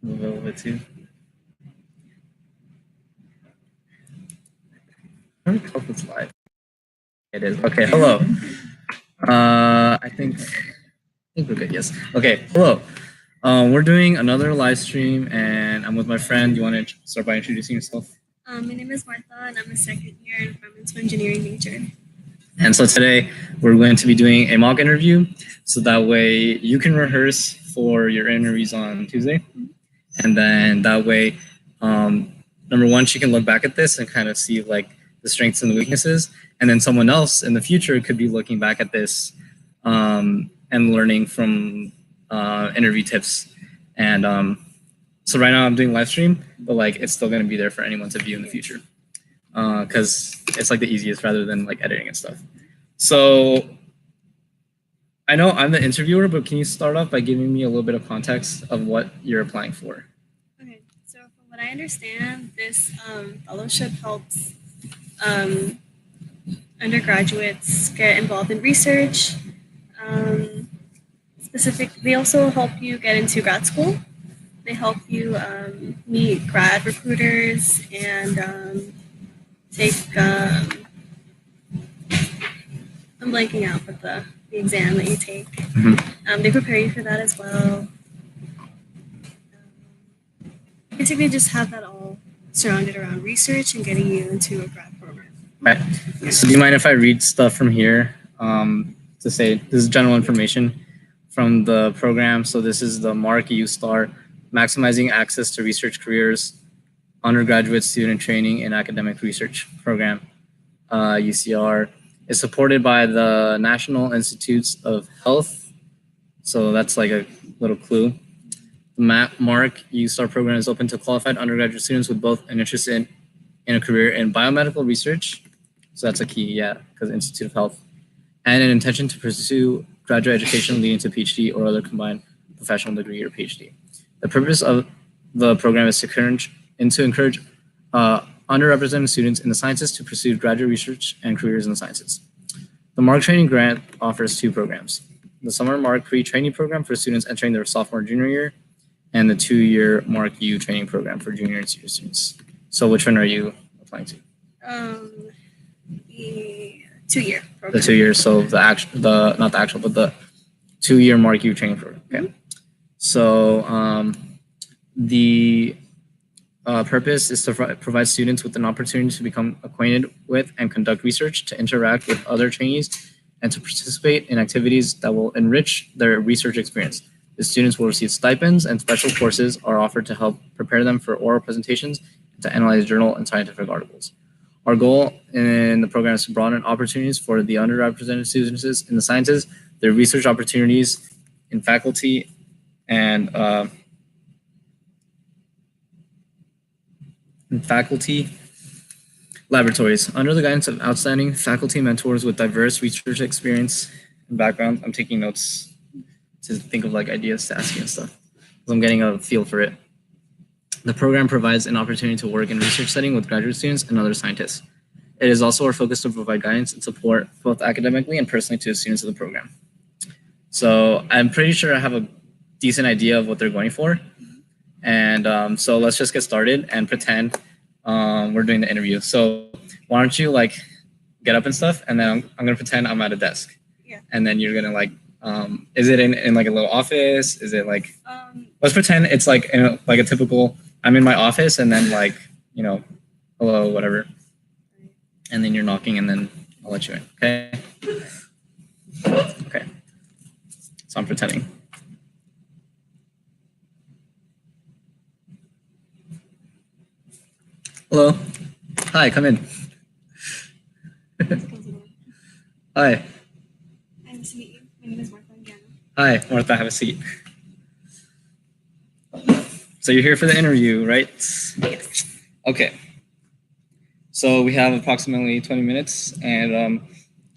Move a little bit too. I don't know if it's live. It is. Okay, hello. I think we're good, yes. Okay, hello. We're doing another live stream, and I'm with my friend. Do you want to start by introducing yourself? My name is Martha, and I'm a second year environmental engineering major. And so today we're going to be doing a mock interview, so that way you can rehearse for your interviews on Tuesday, and then that way, number one, she can look back at this and kind of see like the strengths and the weaknesses, and then someone else in the future could be looking back at this and learning from interview tips. And so right now I'm doing live stream, but like it's still going to be there for anyone to view in the future because it's like the easiest rather than like editing and stuff. So I know I'm the interviewer, but can you start off by giving me a little bit of context of what you're applying for? Okay, so from what I understand, this fellowship helps undergraduates get involved in research. They also help you get into grad school. They help you meet grad recruiters and take. I'm blanking out with the exam that you take. They prepare you for that as well. Basically, just have that all surrounded around research and getting you into a grad program. Right. So do you mind if I read stuff from here to say this is general information from the program? So this is the Mark U Star, Maximizing Access to Research Careers, Undergraduate Student Training in Academic Research Program, UCR. Is supported by the National Institutes of Health. So that's like a little clue. The Mark U Star program is open to qualified undergraduate students with both an interest in a career in biomedical research. So that's a key, yeah, because Institute of Health, and an intention to pursue graduate education leading to PhD or other combined professional degree or PhD. The purpose of the program is to encourage underrepresented students in the sciences to pursue graduate research and careers in the sciences. The Mark Training Grant offers two programs: the Summer Mark Pre-Training Program for students entering their sophomore junior year, and the 2-year Mark U Training Program for junior and senior students. So which one are you applying to? The 2-year program. The 2 years, so not the actual, but the 2-year Mark U Training Program. Okay. So the purpose is to provide students with an opportunity to become acquainted with and conduct research, to interact with other trainees, and to participate in activities that will enrich their research experience. The students will receive stipends, and special courses are offered to help prepare them for oral presentations and to analyze journal and scientific articles. Our goal in the program is to broaden opportunities for the underrepresented students in the sciences, their research opportunities in faculty and laboratories. Under the guidance of outstanding faculty mentors with diverse research experience and background. I'm taking notes to think of like ideas to ask you and stuff, because I'm getting a feel for it. The program provides an opportunity to work in research setting with graduate students and other scientists. It is also our focus to provide guidance and support both academically and personally to the students of the program. So I'm pretty sure I have a decent idea of what they're going for. And so let's just get started and pretend we're doing the interview. So why don't you like get up and stuff, and then I'm gonna pretend I'm at a desk. Yeah. And then you're gonna like, is it in like a little office? Is it like, let's pretend it's like in like a typical, I'm in my office and then like, you know, hello, whatever. And then you're knocking and then I'll let you in, okay? Okay, so I'm pretending. Hello. Hi, come in. Hi. Nice to meet you. My name is Martha again. Hi, Martha, have a seat. So you're here for the interview, right? Yes. Okay. So we have approximately 20 minutes, and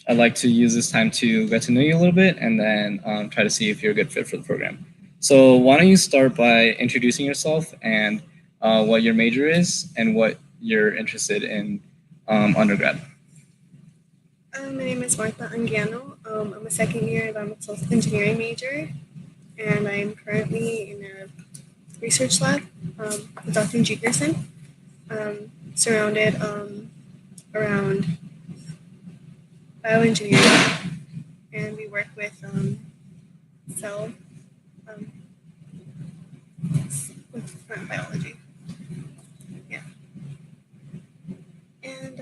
I'd like to use this time to get to know you a little bit and then try to see if you're a good fit for the program. So why don't you start by introducing yourself and what your major is and what you're interested in undergrad. My name is Martha Anguiano. I'm a second year environmental engineering major, and I'm currently in a research lab with Dr. Jekerson, surrounded around bioengineering, and we work with cell with plant biology. Yeah, and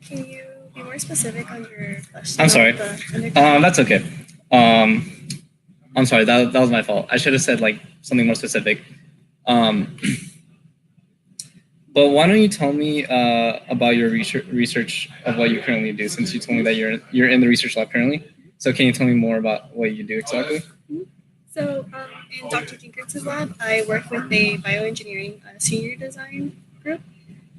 can you be more specific on your question? I'm sorry. That's okay. I'm sorry. That was my fault. I should have said like something more specific. But why don't you tell me about your research of what you currently do, since you told me that you're in the research lab currently. So can you tell me more about what you do exactly? So in Dr. Dinkert's lab, I work with a bioengineering senior design group.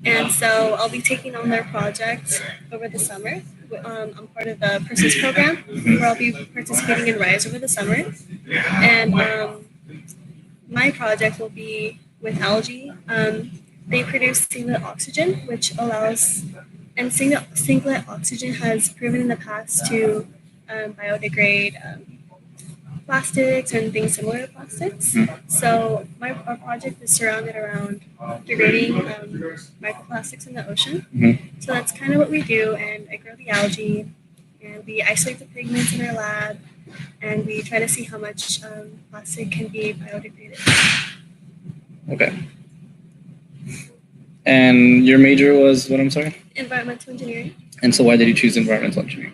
And so I'll be taking on their project over the summer. I'm part of the Persons program, where I'll be participating in RISE over the summer. And my project will be with algae. They produce singlet oxygen, which allows, and singlet oxygen has proven in the past to biodegrade plastics and things similar to plastics. So our project is surrounded around degrading microplastics in the ocean. So that's kind of what we do, and I grow the algae, and we isolate the pigments in our lab, and we try to see how much plastic can be biodegraded. Okay. And your major was what, I'm sorry? Environmental engineering. And so why did you choose environmental engineering?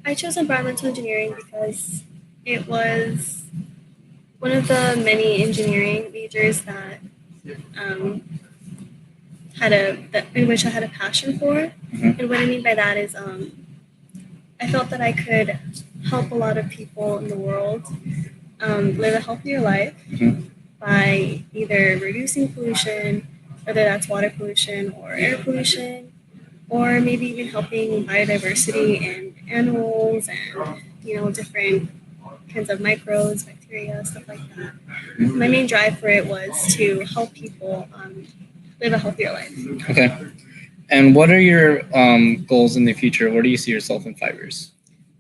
I chose environmental engineering because it was one of the many engineering majors that in which I had a passion for. And what I mean by that is I felt that I could help a lot of people in the world live a healthier life by either reducing pollution, whether that's water pollution or air pollution, or maybe even helping biodiversity and animals and different kinds of microbes, bacteria, stuff like that. My main drive for it was to help people live a healthier life. Okay. And what are your goals in the future? Where do you see yourself in 5 years?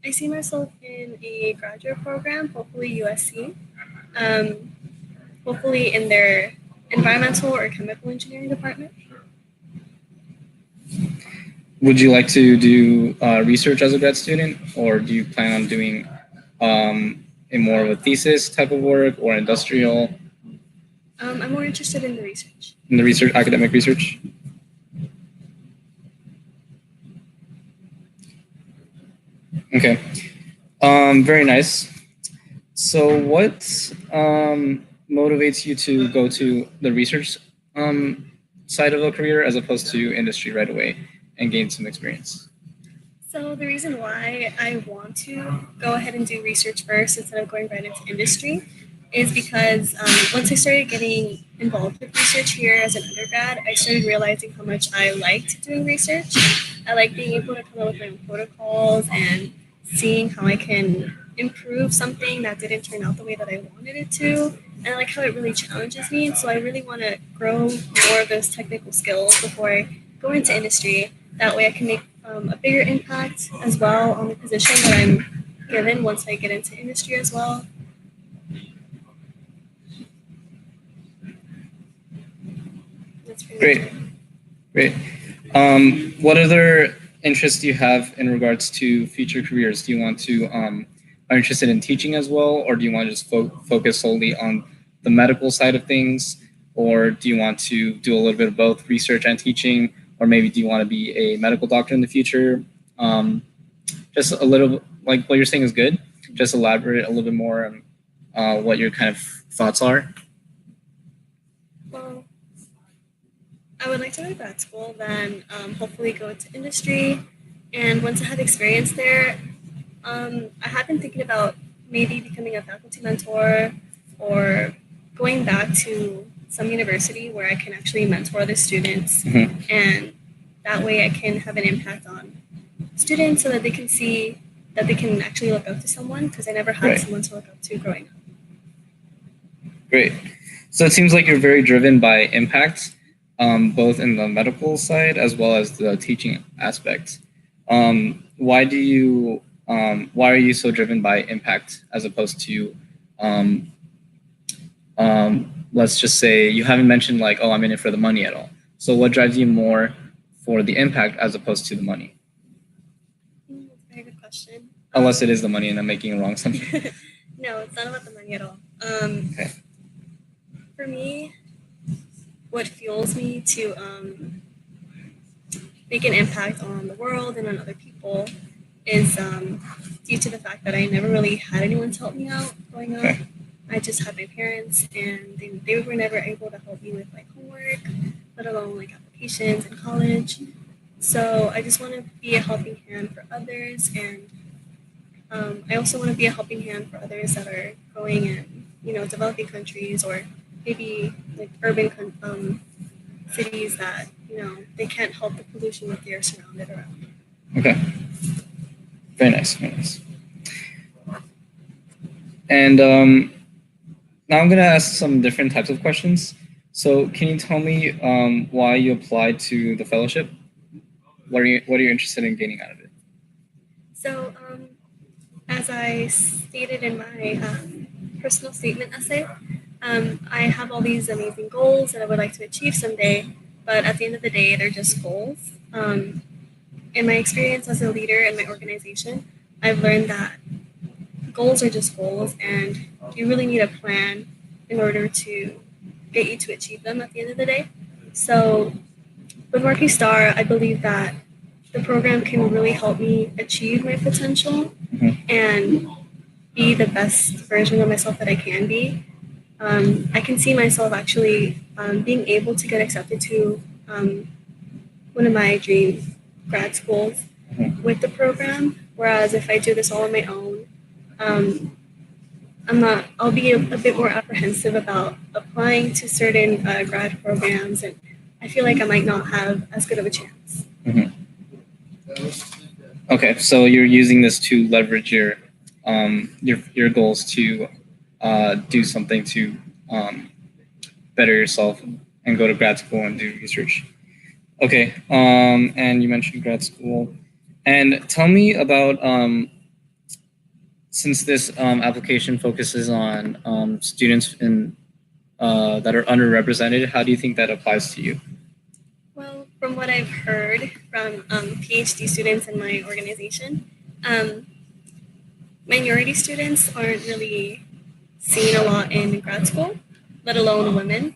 I see myself in a graduate program, hopefully USC, hopefully in their environmental or chemical engineering department. Would you like to do research as a grad student, or do you plan on doing a more of a thesis type of work or industrial? I'm more interested in the research. In the research, academic research? Okay. Very nice. So what motivates you to go to the research side of a career as opposed to industry right away and gain some experience? So the reason why I want to go ahead and do research first instead of going right into industry is because once I started getting involved with research here as an undergrad, I started realizing how much I liked doing research. I like being able to come up with my own protocols and seeing how I can improve something that didn't turn out the way that I wanted it to. And I like how it really challenges me. And so I really want to grow more of those technical skills before I go into industry. That way I can make a bigger impact as well on the position that I'm given once I get into industry as well. That's Great. Great. What other interests do you have in regards to future careers? Do you want to are interested in teaching as well, or do you want to just focus solely on the medical side of things, or do you want to do a little bit of both research and teaching, or maybe do you want to be a medical doctor in the future? Just a little, like what you're saying is good. Just elaborate a little bit more on what your kind of thoughts are. Well, I would like to go to grad school, then hopefully go into industry. And once I have experience there, I have been thinking about maybe becoming a faculty mentor or going back to some university where I can actually mentor the students. And that way I can have an impact on students so that they can see that they can actually look up to someone, because I never had someone to look up to growing up. Great. So it seems like you're very driven by impact, both in the medical side as well as the teaching aspect. Why do you why are you so driven by impact as opposed to, let's just say you haven't mentioned like, oh, I'm in it for the money at all. So what drives you more for the impact as opposed to the money? That's a very good question. Unless it is the money and I'm making a wrong assumption. No, it's not about the money at all. Okay. For me, what fuels me to make an impact on the world and on other people is due to the fact that I never really had anyone to help me out growing up. Okay. I just had my parents, and they were never able to help me with like homework, let alone like applications in college. So I just want to be a helping hand for others, and I also want to be a helping hand for others that are growing in, developing countries or maybe like urban cities that they can't help the pollution that they are surrounded around. Okay. Very nice. Very nice. And now I'm gonna ask some different types of questions. So can you tell me why you applied to the fellowship? What are you interested in gaining out of it? So as I stated in my personal statement essay, I have all these amazing goals that I would like to achieve someday, but at the end of the day, they're just goals. In my experience as a leader in my organization, I've learned that goals are just goals, and you really need a plan in order to get you to achieve them at the end of the day. So with Marquee Star, I believe that the program can really help me achieve my potential and be the best version of myself that I can be. I can see myself actually being able to get accepted to one of my dream grad schools with the program. Whereas if I do this all on my own, I'll be a bit more apprehensive about applying to certain grad programs, and I feel like I might not have as good of a chance. Okay, so you're using this to leverage your goals to do something to better yourself and go to grad school and do research. Okay, and you mentioned grad school, and tell me about since this application focuses on students that are underrepresented, how do you think that applies to you? Well, from what I've heard from PhD students in my organization, minority students aren't really seen a lot in grad school, let alone women.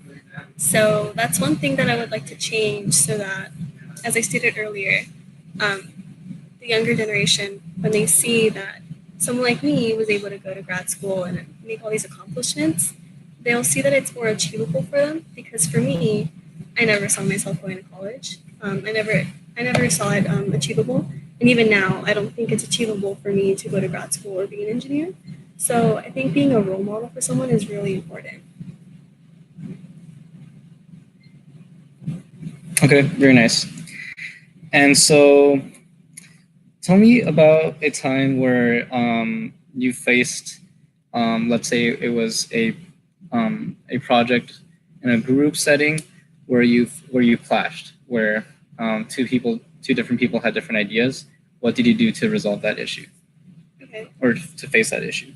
So that's one thing that I would like to change so that, as I stated earlier, the younger generation, when they see that someone like me was able to go to grad school and make all these accomplishments, they'll see that it's more achievable for them. Because for me, I never saw myself going to college. I never saw it achievable. And even now, I don't think it's achievable for me to go to grad school or be an engineer. So I think being a role model for someone is really important. Okay, very nice. And so tell me about a time where you faced, let's say it was a project in a group setting where you clashed, where two different people had different ideas. What did you do to resolve that issue? Okay. Or to face that issue?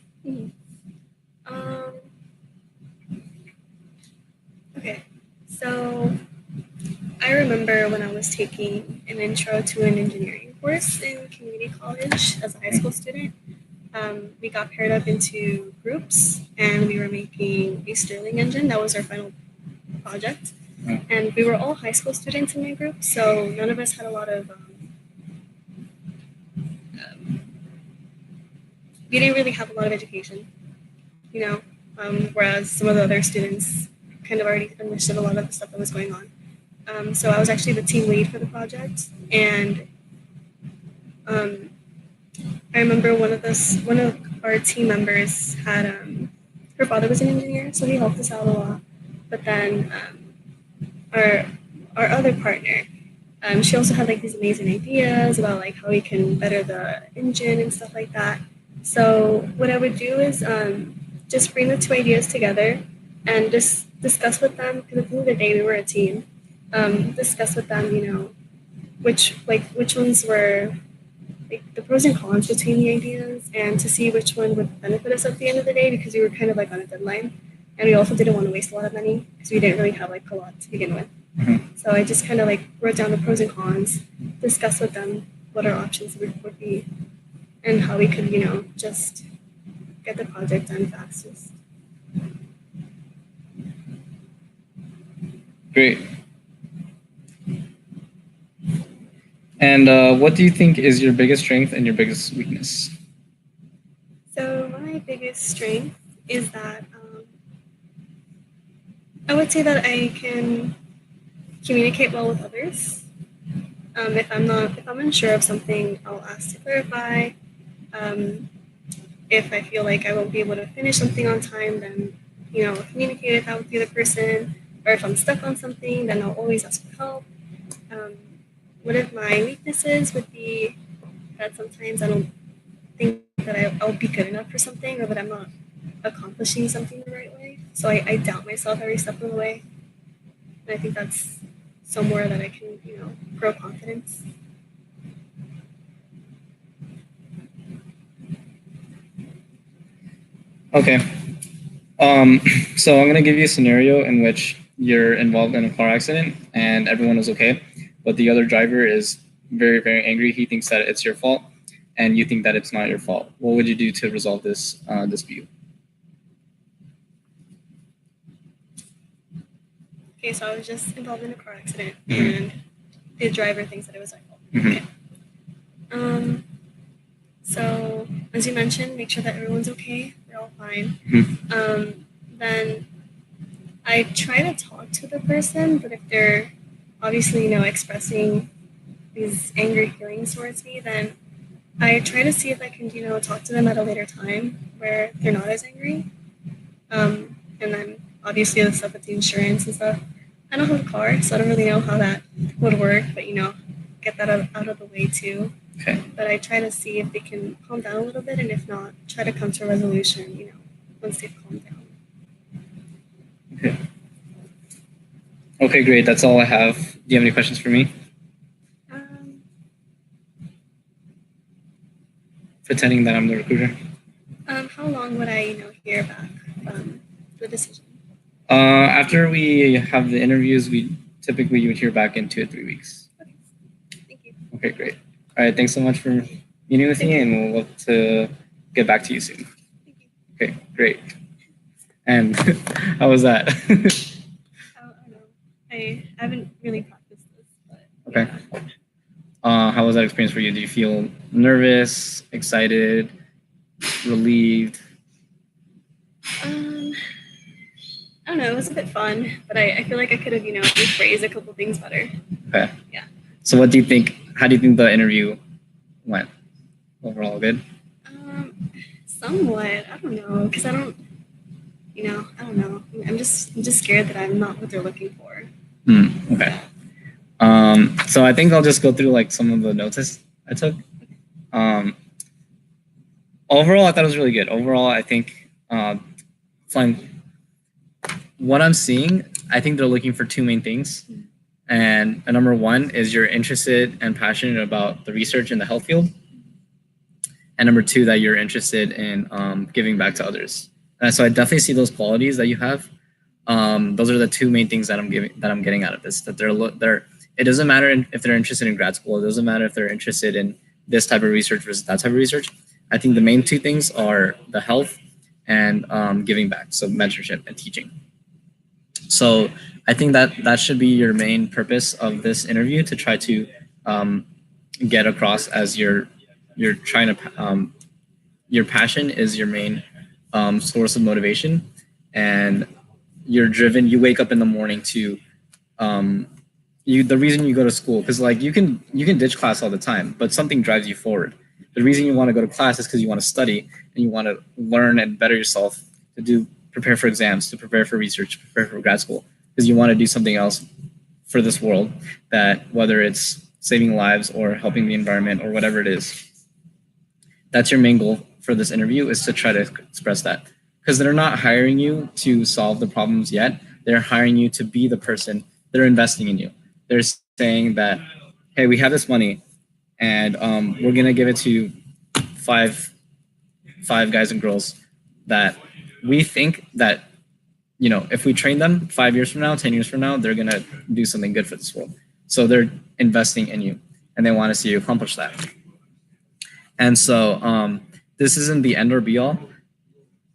Okay, so I remember when I was taking an intro to an engineering course in community college as a high school student, we got paired up into groups and we were making a Stirling engine. That was our final project. And we were all high school students in my group, so none of us had a lot of, we didn't really have a lot of education, whereas some of the other students kind of already understood a lot of the stuff that was going on. So I was actually the team lead for the project, and I remember one of our team members had her father was an engineer, so he helped us out a lot. But then our other partner, she also had like these amazing ideas about like how we can better the engine and stuff like that. So what I would do is just bring the two ideas together and just discuss with them, because at the end of the day we were a team. Discuss with them, which ones were like the pros and cons between the ideas and to see which one would benefit us at the end of the day, because we were kind of like on a deadline, and we also didn't want to waste a lot of money because we didn't really have like a lot to begin with. So I just kind of like wrote down the pros and cons, discussed with them what our options would be, and how we could, just get the project done fastest. Great. And what do you think is your biggest strength and your biggest weakness? So my biggest strength is that I would say that I can communicate well with others. If I'm unsure of something, I'll ask to clarify. If I feel like I won't be able to finish something on time, then I'll communicate that with the other person. Or if I'm stuck on something, then I'll always ask for help. One of my weaknesses would be that sometimes I don't think that I'll be good enough for something, or that I'm not accomplishing something the right way. So I doubt myself every step of the way. And I think that's somewhere that I can, grow confidence. Okay. So I'm going to give you a scenario in which you're involved in a car accident and everyone is okay, but the other driver is very, very angry. He thinks that it's your fault, and you think that it's not your fault. What would you do to resolve this dispute? Okay, so I was just involved in a car accident, and the driver thinks that it was my fault. Okay. So as you mentioned, make sure that everyone's okay. We're all fine. Then I try to talk to the person, but if they're obviously, expressing these angry feelings towards me, then I try to see if I can, talk to them at a later time where they're not as angry. And then obviously the stuff with the insurance and stuff. I don't have a car, so I don't really know how that would work, but get that out of the way too. Okay. But I try to see if they can calm down a little bit, and if not, try to come to a resolution, once they've calmed down. Okay. Okay, great. That's all I have. Do you have any questions for me? Pretending that I'm the recruiter. How long would I, hear back from the decision? After we have the interviews, you would hear back in 2 to 3 weeks. Okay. Thank you. Okay, great. All right, thanks so much for meeting with me, and we'll look to get back to you soon. Thank you. Okay, great. And how was that? I don't know. I haven't really practiced this, but okay. How was that experience for you? Do you feel nervous, excited, relieved? I don't know. It was a bit fun, but I feel like I could have, rephrased a couple things better. Okay. Yeah. So what do you think? How do you think the interview went? Overall, good? Somewhat. I don't know, because I don't know. I'm just scared that I'm not what they're looking for. Okay. So I think I'll just go through like some of the notes I took. Overall, I thought it was really good. Overall, I think what I'm seeing, I think they're looking for two main things. And number one is you're interested and passionate about the research in the health field. And number two, that you're interested in giving back to others. And so I definitely see those qualities that you have. Those are the two main things that I'm getting out of this. That it doesn't matter if they're interested in grad school. It doesn't matter if they're interested in this type of research versus that type of research. I think the main two things are the health and giving back, so mentorship and teaching. So I think that should be your main purpose of this interview, to try to get across as you're trying to your passion is your main source of motivation, and you're driven. You wake up in the morning to the reason you go to school, because like you can ditch class all the time, but something drives you forward. The reason you want to go to class is because you want to study and you want to learn and better yourself, to prepare for exams, to prepare for research, prepare for grad school, because you want to do something else for this world, that whether it's saving lives or helping the environment or whatever it is. That's your main goal for this interview, is to try to express that, because they're not hiring you to solve the problems yet. They're hiring you to be the person. They're investing in you. They're saying that, hey, we have this money. and we're gonna give it to five guys and girls that we think that, you know, if we train them 5 years from now, 10 years from now, they're gonna do something good for this world. So they're investing in you, and they want to see you accomplish that. And so this isn't the end or be all.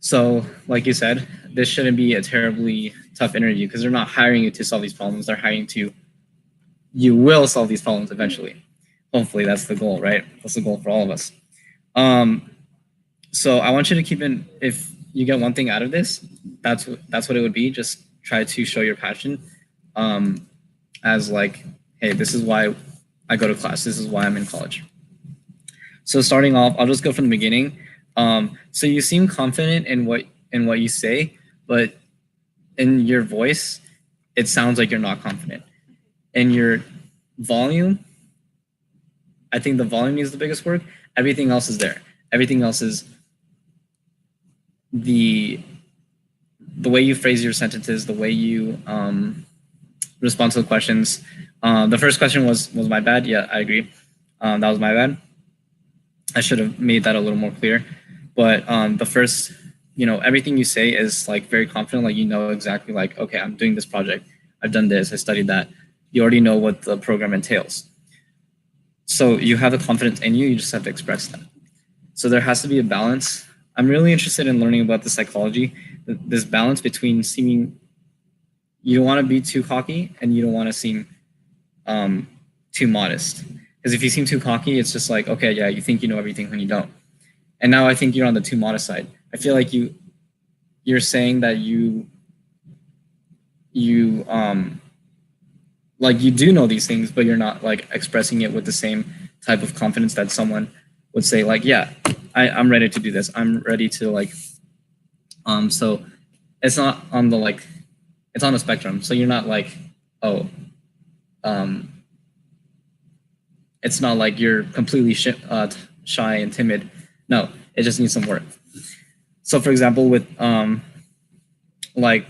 So like you said, this shouldn't be a terribly tough interview because they're not hiring you to solve these problems. They're hiring you will solve these problems eventually. Hopefully that's the goal, right? That's the goal for all of us. So I want you to keep in, if you get one thing out of this, that's what it would be. Just try to show your passion as like, hey, this is why I go to class. This is why I'm in college. So starting off, I'll just go from the beginning. So you seem confident in what you say, but in your voice, it sounds like you're not confident. In your volume, I think the volume is the biggest work. Everything else is there. Everything else is the way you phrase your sentences, the way you respond to the questions. The first question was my bad. Yeah, I agree. That was my bad. I should have made that a little more clear. But the first, you know, everything you say is like very confident. Like, you know exactly like, okay, I'm doing this project. I've done this. I studied that. You already know what the program entails. So you have the confidence in you. You just have to express that. So there has to be a balance. I'm really interested in learning about the psychology, this balance between seeming, you don't want to be too cocky and you don't want to seem too modest. Because if you seem too cocky, it's just like, okay, yeah, you think you know everything when you don't. And now I think you're on the too modest side. I feel like you're saying that you like you do know these things, but you're not like expressing it with the same type of confidence that someone would say like, yeah, I'm ready to do this. I'm ready to like, so it's not on the like, it's on a spectrum. So you're not like, oh, it's not like you're completely shy and timid. No, it just needs some work. So for example, with like,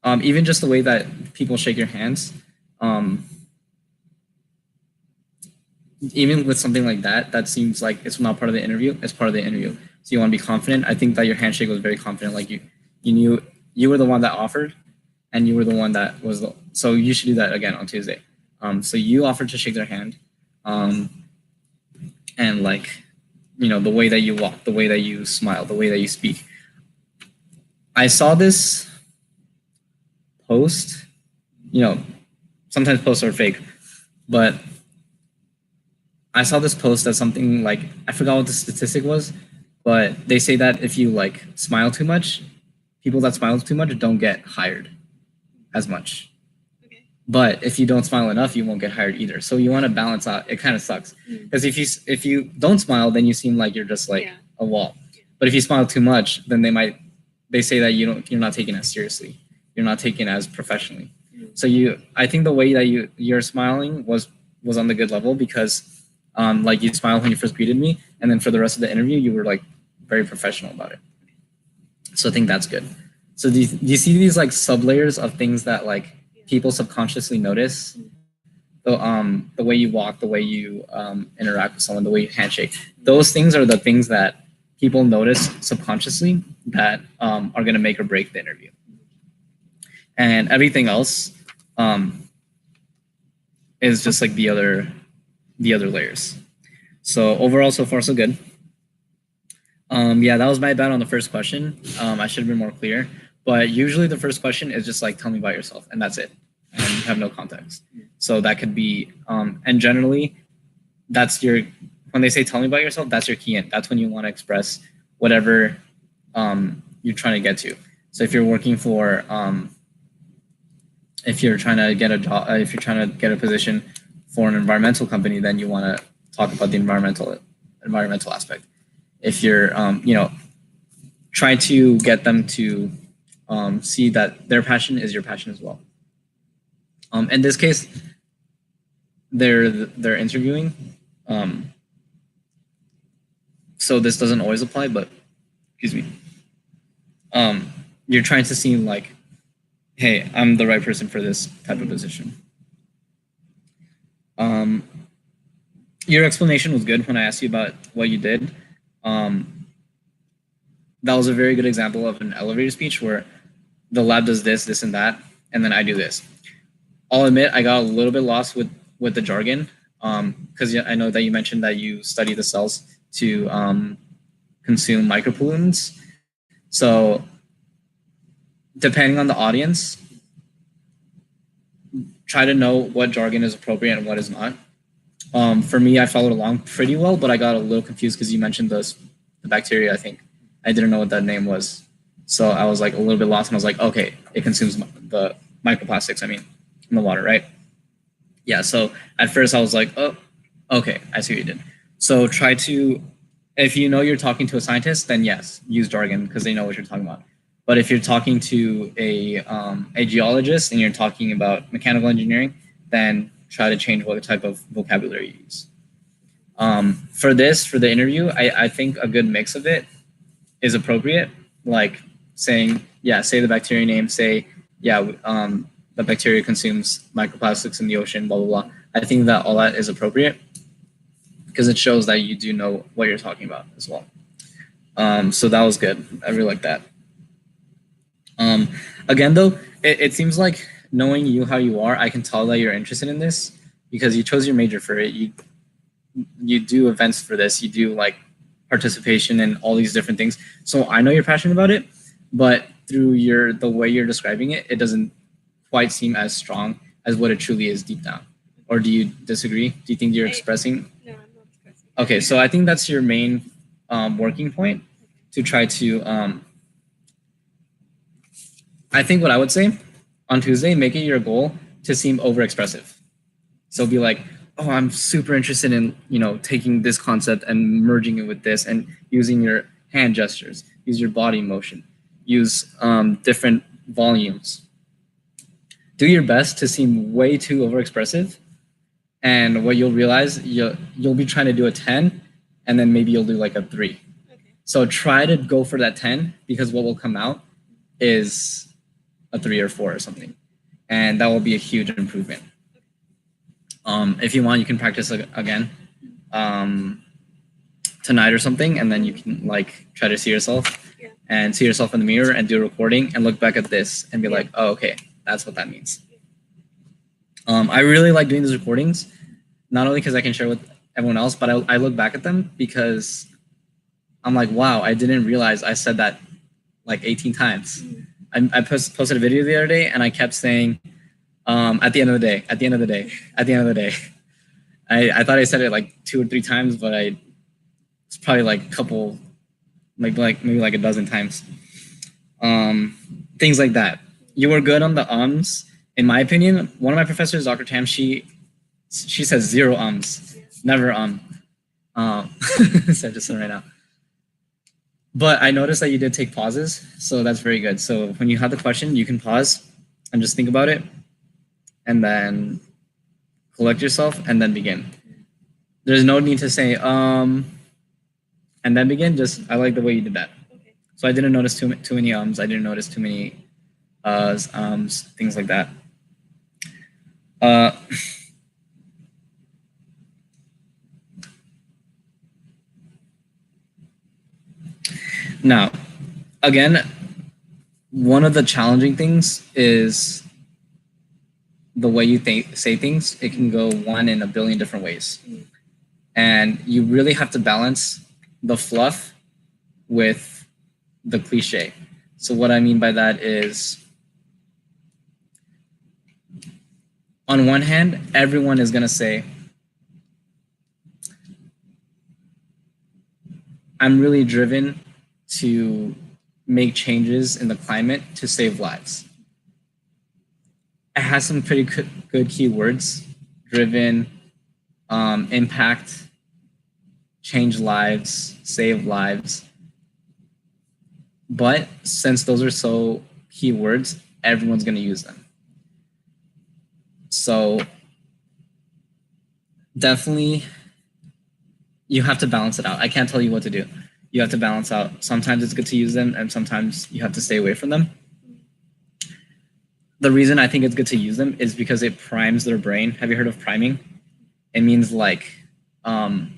even just the way that people shake your hands, even with something like that, that seems like it's not part of the interview. It's part of the interview. So you want to be confident. I think that your handshake was very confident. Like you knew you were the one that offered, and you were the one that was the. So you should do that again on Tuesday. So you offered to shake their hand, and like, you know, the way that you walk, the way that you smile, the way that you speak. I saw this post. You know, sometimes posts are fake, but I saw this post that something like, I forgot what the statistic was, but they say that if you like smile too much, people that smile too much don't get hired as much. Okay. But if you don't smile enough, you won't get hired either. So you want to balance out. It kind of sucks because if you don't smile, then you seem like you're just like a wall. But if you smile too much, then they say that you're not taken as seriously. You're not taken as professionally. So I think the way that you're smiling was on the good level because like you smiled when you first greeted me, and then for the rest of the interview, you were like very professional about it. So I think that's good. So do you see these like sub layers of things that like people subconsciously notice? The way you walk, the way you interact with someone, the way you handshake. Those things are the things that people notice subconsciously that are going to make or break the interview. And everything else is just like the other layers. So overall, so far so good. Yeah, that was my bad on the first question. I should have been more clear. But usually the first question is just like, tell me about yourself, and that's it. And you have no context. So that could be, and generally, that's when they say tell me about yourself, that's your key in. That's when you want to express whatever you're trying to get to. So if you're working for, if you're trying to get a job, if you're trying to get a position for an environmental company, then you want to talk about the environmental aspect. If you're, you know, try to get them to see that their passion is your passion as well. In this case, they're interviewing, so this doesn't always apply, but excuse me. You're trying to seem like, hey, I'm the right person for this type of position. your explanation was good when I asked you about what you did. That was a very good example of an elevator speech where the lab does this, this, and that, and then I do this. I'll admit I got a little bit lost with the jargon, because I know that you mentioned that you study the cells to consume micropollutants. So depending on the audience, try to know what jargon is appropriate and what is not. For me, I followed along pretty well, but I got a little confused because you mentioned the bacteria, I think. I didn't know what that name was. So I was like a little bit lost, and I was like, okay, it consumes the microplastics, in the water, right? Yeah, so at first I was like, oh, okay, I see what you did. So try to, if you know you're talking to a scientist, then yes, use jargon because they know what you're talking about. But if you're talking to a geologist and you're talking about mechanical engineering, then try to change what type of vocabulary you use. For the interview, I think a good mix of it is appropriate, like saying, yeah, say the bacteria name, say, yeah, the bacteria consumes microplastics in the ocean, blah, blah, blah. I think that all that is appropriate because it shows that you do know what you're talking about as well. So that was good. I really like that. Again, though, it seems like knowing you how you are, I can tell that you're interested in this because you chose your major for it. You do events for this. You do like participation and all these different things. So I know you're passionate about it, but through the way you're describing it, it doesn't quite seem as strong as what it truly is deep down. Or do you disagree? Do you think you're expressing? No, I'm not expressing. Okay, so I think that's your main working point to try to. I think what I would say on Tuesday, make it your goal to seem overexpressive. So be like, oh, I'm super interested in, taking this concept and merging it with this and using your hand gestures, use your body motion, use different volumes. Do your best to seem way too overexpressive. And what you'll realize, you'll be trying to do a 10 and then maybe you'll do like a 3. Okay. So try to go for that 10 because what will come out is a 3 or 4 or something. And that will be a huge improvement. If you want, you can practice again tonight or something, and then you can like try to see yourself and see yourself in the mirror and do a recording and look back at this and be like, oh, okay, that's what that means. I really like doing these recordings, not only because I can share with everyone else, but I look back at them because I'm like, wow, I didn't realize I said that like 18 times. I posted a video the other day and I kept saying, at the end of the day, at the end of the day, at the end of the day. I thought I said it like 2 or 3 times, but it's probably like a couple, maybe like a dozen times. Things like that. You were good on the ums. In my opinion, one of my professors, Dr. Tam, she says 0 ums, never so just right now. But I noticed that you did take pauses, so that's very good. So when you have the question, you can pause and just think about it, and then collect yourself, and then begin. There's no need to say and then begin. Just I like the way you did that. Okay. So I didn't notice too many ums. I didn't notice too many things like that. Now, again, one of the challenging things is the way you say things. It can go 1 in a billion different ways. And you really have to balance the fluff with the cliche. So what I mean by that is, on one hand, everyone is going to say, I'm really driven to make changes in the climate to save lives. It has some pretty good keywords: driven, impact, change lives, save lives. But since those are so keywords, everyone's going to use them. So definitely you have to balance it out. I can't tell you what to do. You have to balance out. Sometimes it's good to use them, and sometimes you have to stay away from them. The reason I think it's good to use them is because it primes their brain. Have you heard of priming? It means like the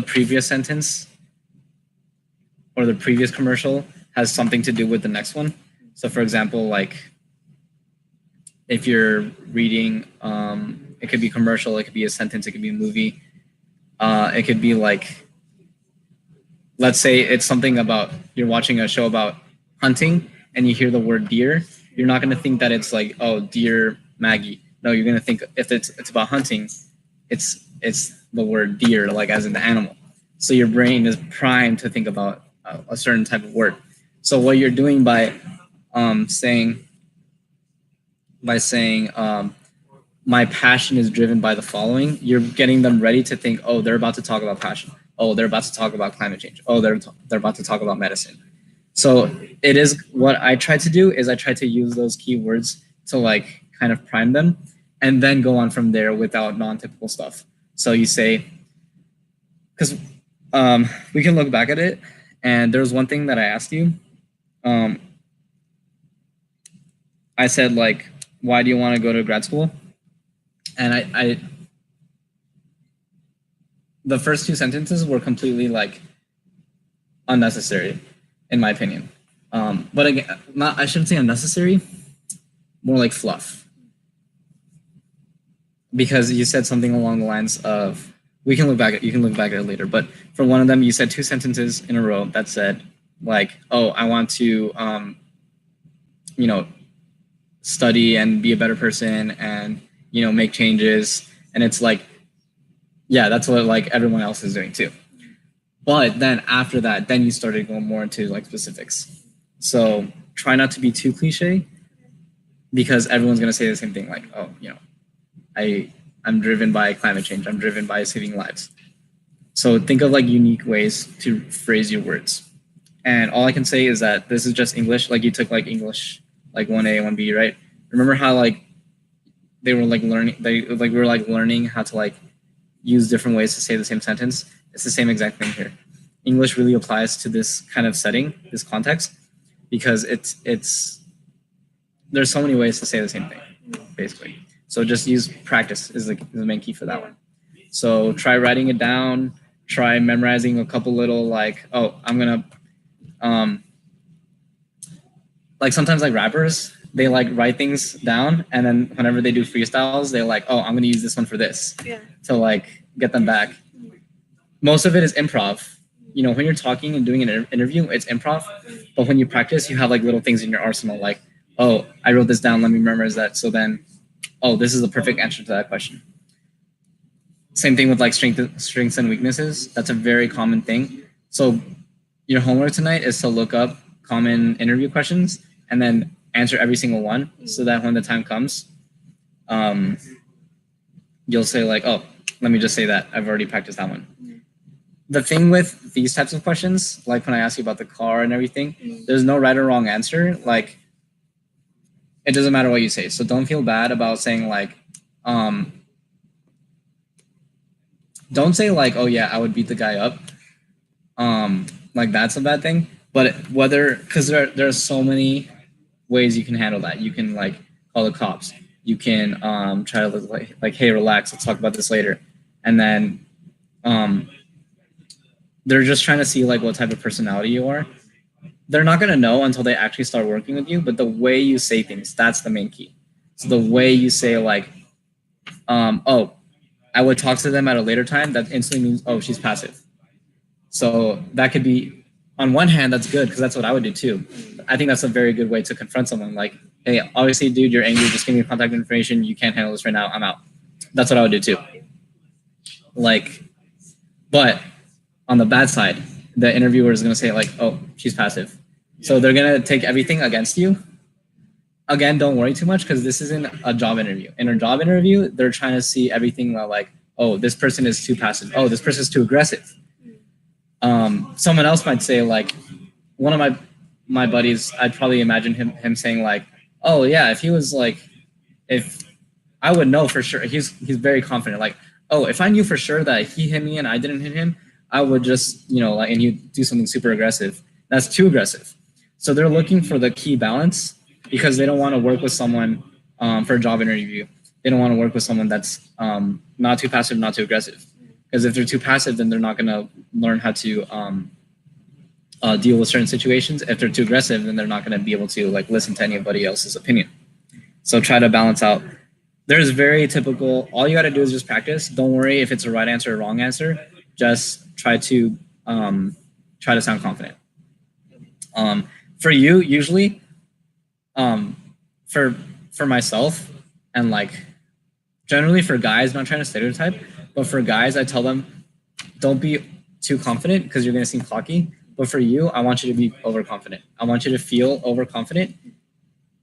previous sentence or the previous commercial has something to do with the next one. So for example, like if you're reading, it could be commercial, it could be a sentence, it could be a movie. It could be like, let's say it's something about, you're watching a show about hunting and you hear the word deer. You're not going to think that it's like, oh, dear Maggie. No, you're going to think if it's about hunting, it's the word deer, like as in the animal. So your brain is primed to think about a certain type of word. So what you're doing by saying my passion is driven by the following, you're getting them ready to think, oh, they're about to talk about passion. Oh, they're about to talk about climate change. Oh, they're about to talk about medicine. So it is, what I try to do is I try to use those keywords to like kind of prime them and then go on from there without non-typical stuff. So you say, because we can look back at it, and there was one thing that I asked you. I said like, why do you want to go to grad school? And I the first two sentences were completely like unnecessary, in my opinion. But again, I shouldn't say unnecessary, more like fluff. Because you said something along the lines of, you can look back at it later, but for one of them, you said two sentences in a row that said like, oh, I want to, study and be a better person and, make changes. And it's like, yeah, that's what like everyone else is doing too. But then after that, then you started going more into like specifics. So try not to be too cliche, because everyone's going to say the same thing. Like, oh, I'm driven by climate change. I'm driven by saving lives. So think of like unique ways to phrase your words. And all I can say is that this is just English. Like you took like English, like 1A, 1B, right? Remember how like they were like learning, we were like learning how to like use different ways to say the same sentence. It's the same exact thing here. English really applies to this kind of setting, this context, because there's so many ways to say the same thing, basically. So just use practice is the main key for that one. So try writing it down, try memorizing a couple little like, oh, I'm gonna, like sometimes like rappers, they like write things down, and then whenever they do freestyles, they're like, oh, I'm gonna use this one for this, to like get them back. Most of it is improv. When you're talking and doing an interview, it's improv. But when you practice, you have like little things in your arsenal, like, oh, I wrote this down, let me memorize that. So then, oh, this is the perfect answer to that question. Same thing with like strengths and weaknesses. That's a very common thing. So your homework tonight is to look up common interview questions and then answer every single one, so that when the time comes, you'll say like, oh, let me just say that. I've already practiced that one. The thing with these types of questions, like when I ask you about the car and everything, there's no right or wrong answer. Like, it doesn't matter what you say. So don't feel bad about saying like, don't say like, oh yeah, I would beat the guy up. Like that's a bad thing. But because there are so many ways you can handle that. You can like call the cops. You can try to look like, hey, relax, let's talk about this later. And then they're just trying to see like what type of personality you are. They're not going to know until they actually start working with you, but the way you say things, that's the main key. So the way you say like, oh, I would talk to them at a later time, that instantly means, oh, she's passive. So that could be, on one hand, that's good, because that's what I would do too. I think that's a very good way to confront someone. Like, hey, obviously, dude, you're angry. Just give me your contact information. You can't handle this right now. I'm out. That's what I would do too. Like, but on the bad side, the interviewer is going to say like, oh, she's passive. So they're going to take everything against you. Again, don't worry too much, because this isn't a job interview. In a job interview, they're trying to see everything like, oh, this person is too passive. Oh, this person is too aggressive. Someone else might say like, one of my buddies, I'd probably imagine him saying like, oh yeah, if I would know for sure. He's very confident. Like, oh, if I knew for sure that he hit me and I didn't hit him, I would just, like, and he'd do something super aggressive. That's too aggressive. So they're looking for the key balance, because they don't want to work with someone for a job interview. they don't want to work with someone that's not too passive, not too aggressive. Because if they're too passive, then they're not going to learn how to deal with certain situations. If they're too aggressive, then they're not going to be able to like listen to anybody else's opinion. So try to balance out. There's very typical. All you got to do is just practice. Don't worry if it's a right answer or wrong answer. Just try to sound confident. For you, usually, for myself, and like generally for guys, not trying to stereotype, but for guys, I tell them, don't be too confident because you're gonna seem cocky. But for you, I want you to be overconfident. I want you to feel overconfident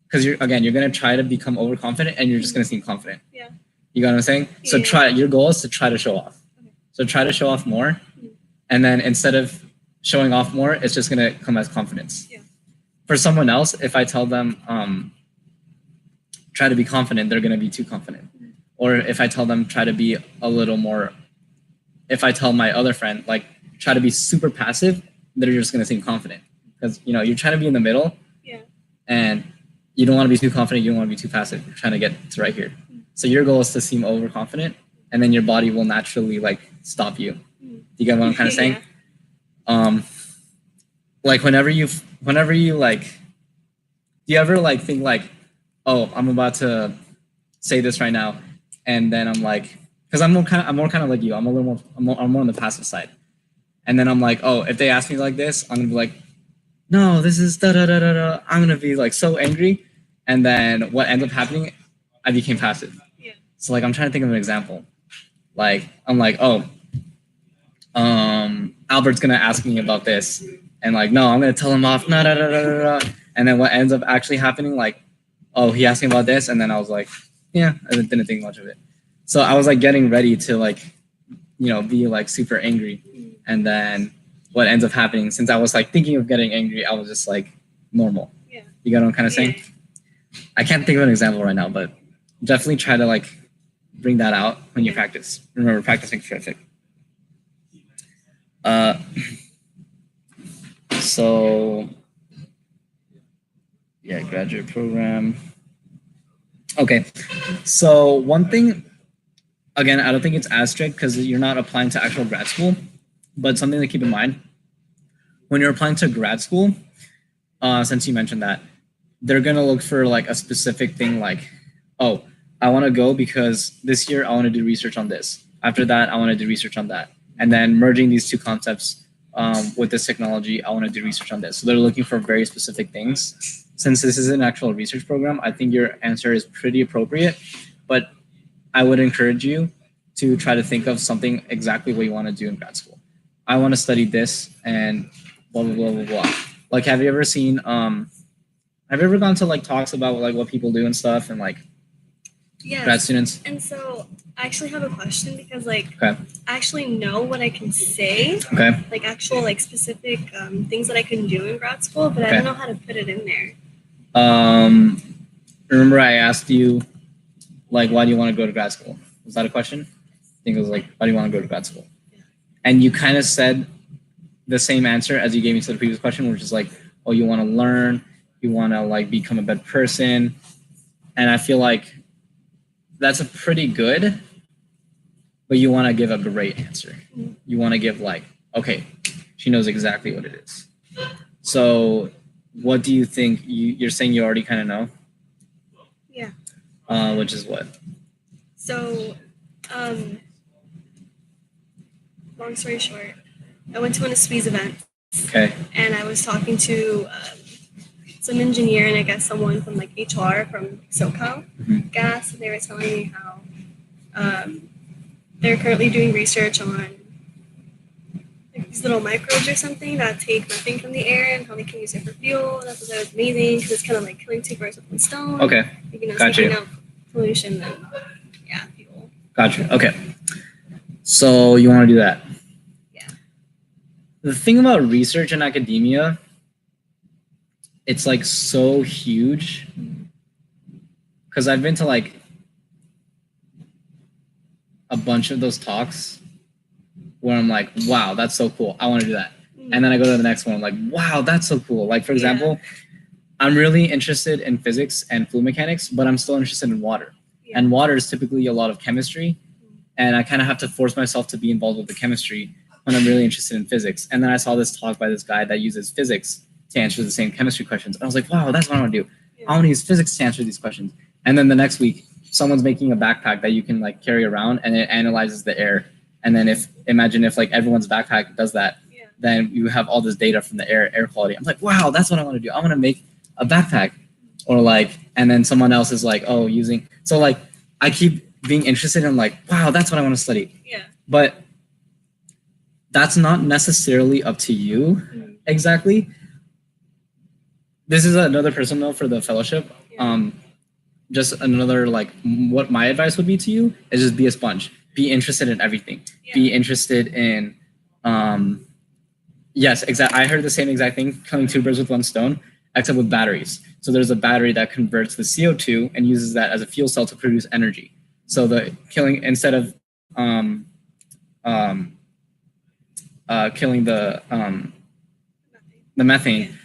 because you're gonna try to become overconfident and you're just gonna seem confident. Yeah. You got what I'm saying? Yeah. So your goal is to try to show off. Okay. So try to show off more, and then instead of showing off more, it's just gonna come as confidence. Yeah. For someone else, if I tell them try to be confident, they're gonna be too confident. Or if I tell them try to be a little more, if I tell my other friend like try to be super passive, they're just gonna seem confident because you're trying to be in the middle. Yeah. And you don't want to be too confident. You don't want to be too passive. You're trying to get to right here. So your goal is to seem overconfident, and then your body will naturally like stop you. Do you get what I'm kind of saying? Yeah. Like whenever you like, do you ever like think like, oh, I'm about to say this right now, and then I'm like, because I'm more kind of like you. I'm more on the passive side, and then I'm like, oh, if they ask me like this, I'm gonna be like, no, this is da da da da da. I'm gonna be like so angry, and then what ends up happening, I became passive. Yeah. So like I'm trying to think of an example. Like I'm like, oh, Albert's gonna ask me about this, and like, no, I'm gonna tell him off, nah, da da da da da. And then what ends up actually happening, like, oh, he asked me about this, and then I was like, yeah, I didn't think much of it. So I was like getting ready to like, be like super angry, and then what ends up happening, since I was like thinking of getting angry, I was just like normal. Yeah. You got what I'm kind of saying? I can't think of an example right now, but definitely try to like bring that out when you practice. Remember, practicing terrific. So yeah, graduate program. Okay, so one thing, again, I don't think it's as strict because you're not applying to actual grad school, but something to keep in mind when you're applying to grad school, since you mentioned that, they're going to look for like a specific thing like, oh, I want to go because this year I want to do research on this. After that, I want to do research on that. And then merging these two concepts with this technology, I want to do research on this. So they're looking for very specific things. Since this is an actual research program, I think your answer is pretty appropriate, but I would encourage you to try to think of something exactly what you want to do in grad school. I want to study this and blah, blah, blah, blah, blah. Like, have you ever seen, have you ever gone to like talks about like what people do and stuff and like grad students? And so I actually have a question because like, I actually know what I can say, like actual like specific things that I can do in grad school, but I don't know how to put it in there. Remember I asked you, like, why do you want to go to grad school? Was that a question? I think it was like, why do you want to go to grad school? Yeah. And you kind of said the same answer as you gave me to the previous question, which is like, oh, you want to learn, you want to like become a better person. And I feel like that's a pretty good, but you want to give a great answer. You want to give like, okay, she knows exactly what it is. So what do you think? You're saying you already kind of know? Yeah. Which is what? So, long story short, I went to one of SPE's events. Okay. And I was talking to some engineer and I guess someone from like HR from SoCal Gas. And they were telling me how they're currently doing research on like these little microbes or something that take methane from the air and how they can use it for fuel. And I thought that was amazing because it's kind of like killing two birds with one stone. Okay. Taking out pollution and fuel. Gotcha. Okay. So you want to do that? Yeah. The thing about research in academia, it's like so huge because I've been to like a bunch of those talks where I'm like, wow, that's so cool. I want to do that. And then I go to the next one. I'm like, wow, that's so cool. Like, for example, I'm really interested in physics and fluid mechanics, but I'm still interested in water. and water is typically a lot of chemistry, and I kind of have to force myself to be involved with the chemistry when I'm really interested in physics. And then I saw this talk by this guy that uses physics to answer the same chemistry questions. I was like, wow, that's what I want to do. I want to use physics to answer these questions. And then the next week, someone's making a backpack that you can like carry around, and it analyzes the air. And then imagine if like everyone's backpack does that, then you have all this data from the air quality. I'm like, wow, that's what I want to do. I want to make a backpack. Or like, and then someone else is like, oh, so like I keep being interested in like, wow, that's what I want to study. Yeah. But that's not necessarily up to you exactly. This is another personal note for the fellowship. Just another like what my advice would be to you is just be a sponge. Be interested in everything. Be interested in yes, exactly. I heard the same exact thing, killing two birds with one stone, except with batteries. So there's a battery that converts the CO2 and uses that as a fuel cell to produce energy. So the killing, instead of killing the methane,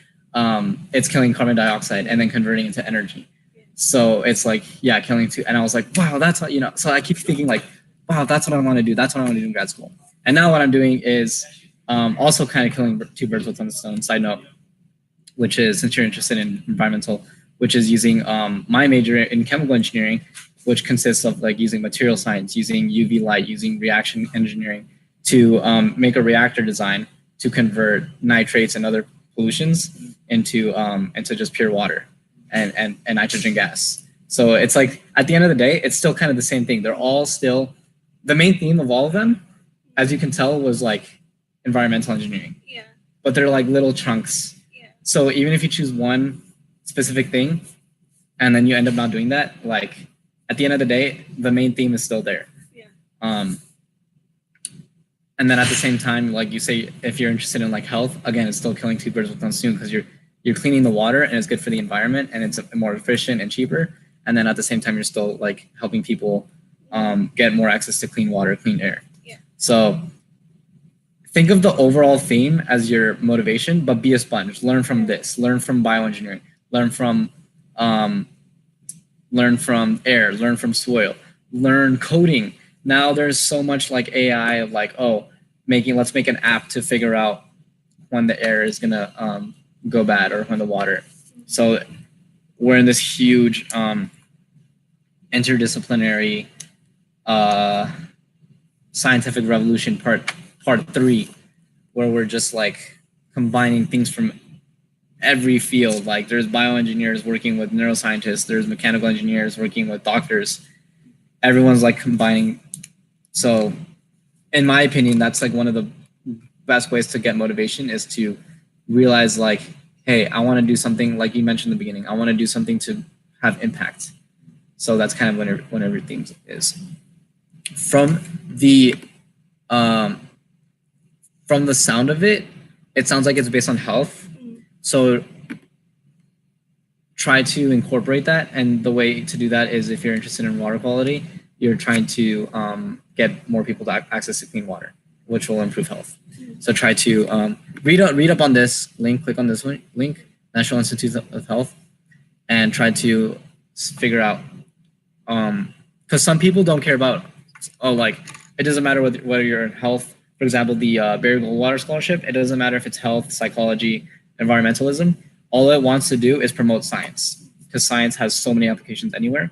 it's killing carbon dioxide and then converting into energy. So it's like, yeah, killing two. And I was like, wow, that's what, so I keep thinking like, wow, that's what I want to do. That's what I want to do in grad school. And now what I'm doing is also kind of killing two birds with one stone, side note, which is, since you're interested in environmental, which is using my major in chemical engineering, which consists of like using material science, using UV light, using reaction engineering to make a reactor design to convert nitrates and other pollutions into just pure water and nitrogen gas. So it's like, at the end of the day, it's still kind of the same thing. They're all still, the main theme of all of them, as you can tell, was like environmental engineering. Yeah. But they're like little chunks. Yeah. So even if you choose one specific thing and then you end up not doing that, like at the end of the day, the main theme is still there. Yeah. And then at the same time, like you say, if you're interested in like health, again, it's still killing two birds with one stone because you're cleaning the water and it's good for the environment and it's more efficient and cheaper. And then at the same time, you're still like helping people get more access to clean water, clean air. Yeah. So think of the overall theme as your motivation, but be a sponge. Learn from this. Learn from bioengineering. Learn from air. Learn from soil. Learn coding. Now there's so much like AI of like, oh, let's make an app to figure out when the air is gonna go bad or when the water. So we're in this huge interdisciplinary scientific revolution part 3, where we're just like combining things from every field. Like there's bioengineers working with neuroscientists, there's mechanical engineers working with doctors. Everyone's like combining. So in my opinion, that's like one of the best ways to get motivation is to realize like, hey, I want to do something like you mentioned in the beginning. I want to do something to have impact. So that's kind of when everything is. From the sound of it, it sounds like it's based on health. So try to incorporate that. And the way to do that is if you're interested in water quality, you're trying to get more people to access to clean water, which will improve health. So try to read up on this link, click on this link, National Institute of Health, and try to figure out, because some people don't care about, like it doesn't matter whether you're in health. For example, the Barry Goldwater Scholarship, it doesn't matter if it's health, psychology, environmentalism. All it wants to do is promote science, because science has so many applications anywhere.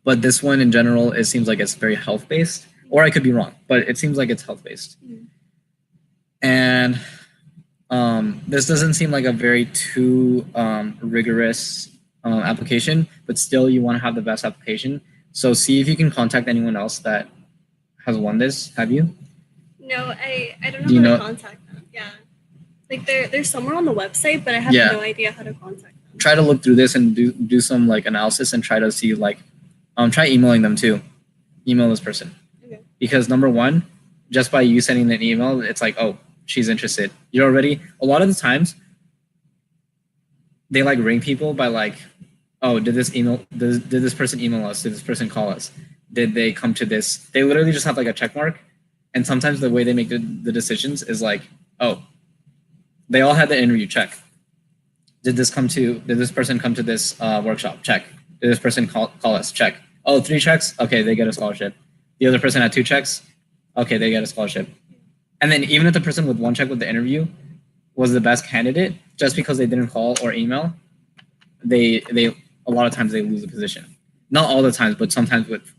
But this one in general, it seems like it's very health-based, or I could be wrong, but it seems like it's health-based. And this doesn't seem like a very too rigorous application, but still you want to have the best application. So see if you can contact anyone else that has won this. Have you? No, I don't know how to contact them. Yeah. Like they're somewhere on the website, but I have no idea how to contact them. Try to look through this and do some like analysis and try to see like, try emailing them too. Email this person. Okay. Because number one, just by you sending an email, it's like, oh, she's interested. You're already, a lot of the times, they like ring people by like, oh, did this person email us? Did this person call us? Did they come to this? They literally just have like a check mark. And sometimes the way they make the decisions is like, oh, they all had the interview, check. Did this person come to this workshop? Check. Did this person call us? Check. Oh, 3 checks? Okay, they get a scholarship. The other person had 2 checks? Okay, they get a scholarship. And then even if the person with 1 check with the interview was the best candidate, just because they didn't call or email, they a lot of times they lose a position. Not all the times, but sometimes with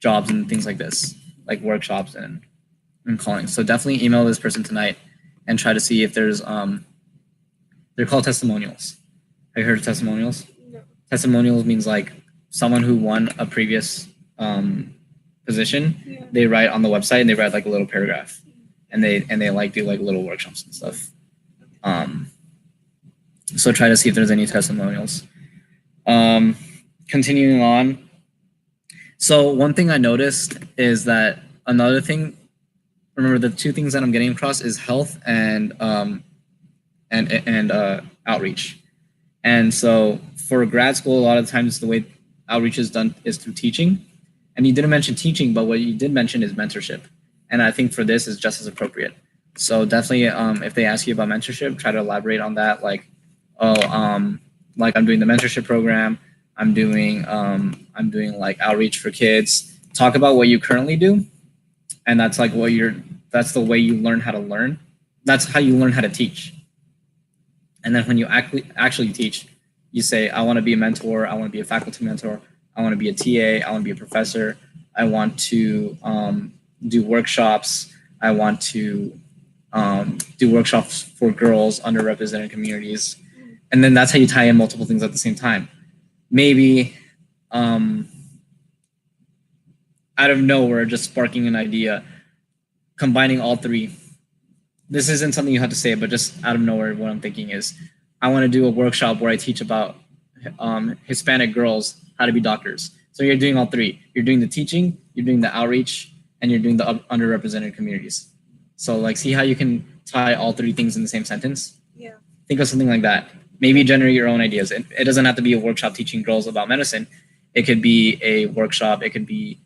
jobs and things like this, like workshops and calling. So definitely email this person tonight and try to see if there's they're called testimonials. Have you heard of testimonials? No. Testimonials means like someone who won a previous position. Yeah. They write on the website and they write like a little paragraph, and they like do like little workshops and stuff. So try to see if there's any testimonials. Continuing on. So one thing I noticed is that another thing. Remember, the 2 things that I'm getting across is health and outreach. And so for grad school, a lot of times the way outreach is done is through teaching. And you didn't mention teaching, but what you did mention is mentorship. And I think for this is just as appropriate. So definitely, if they ask you about mentorship, try to elaborate on that. Like, like I'm doing the mentorship program. I'm doing like outreach for kids. Talk about what you currently do. And that's like that's the way you learn how to learn. That's how you learn how to teach. And then when you actually teach, you say, I want to be a mentor. I want to be a faculty mentor. I want to be a TA. I want to be a professor. I want to do workshops. I want to do workshops for girls, underrepresented communities. And then that's how you tie in multiple things at the same time. Maybe out of nowhere, just sparking an idea, combining all 3. This isn't something you have to say, but just out of nowhere, what I'm thinking is, I want to do a workshop where I teach about Hispanic girls how to be doctors. So you're doing all 3. You're doing the teaching, you're doing the outreach, and you're doing the underrepresented communities. So like, see how you can tie all 3 things in the same sentence? Yeah. Think of something like that. Maybe generate your own ideas. It doesn't have to be a workshop teaching girls about medicine. It could be a workshop. It could be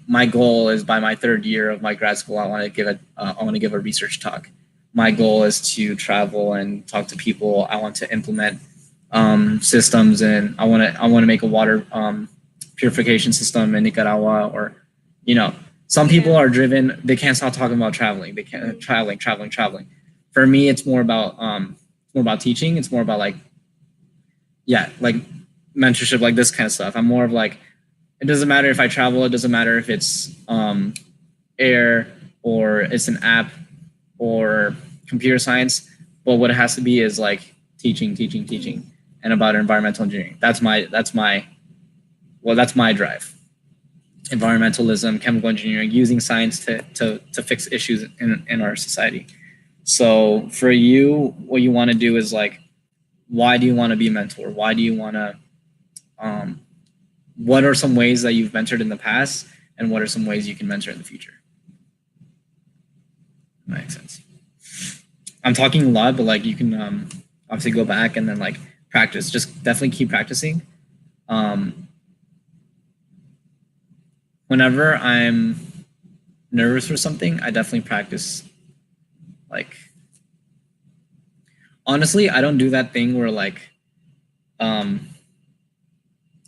my goal is by my 3rd year of my grad school, I want to give a research talk. My goal is to travel and talk to people. I want to implement systems, and I want to make a water purification system in Nicaragua. Or, some people are driven. They can't stop talking about traveling. They can't traveling. For me, it's more about teaching. It's more about like mentorship, like this kind of stuff. I'm more of like, it doesn't matter if I travel. It doesn't matter if it's air or it's an app or computer science. But what it has to be is like teaching, and about environmental engineering. That's my drive. Environmentalism, chemical engineering, using science to fix issues in our society. So for you, what you want to do is like, why do you want to be a mentor? Why do you want to what are some ways that you've mentored in the past, and what are some ways you can mentor in the future? That makes sense. I'm talking a lot, but like you can obviously go back and then like practice. Just definitely keep practicing. Whenever I'm nervous for something, I definitely practice. Like, honestly, I don't do that thing where like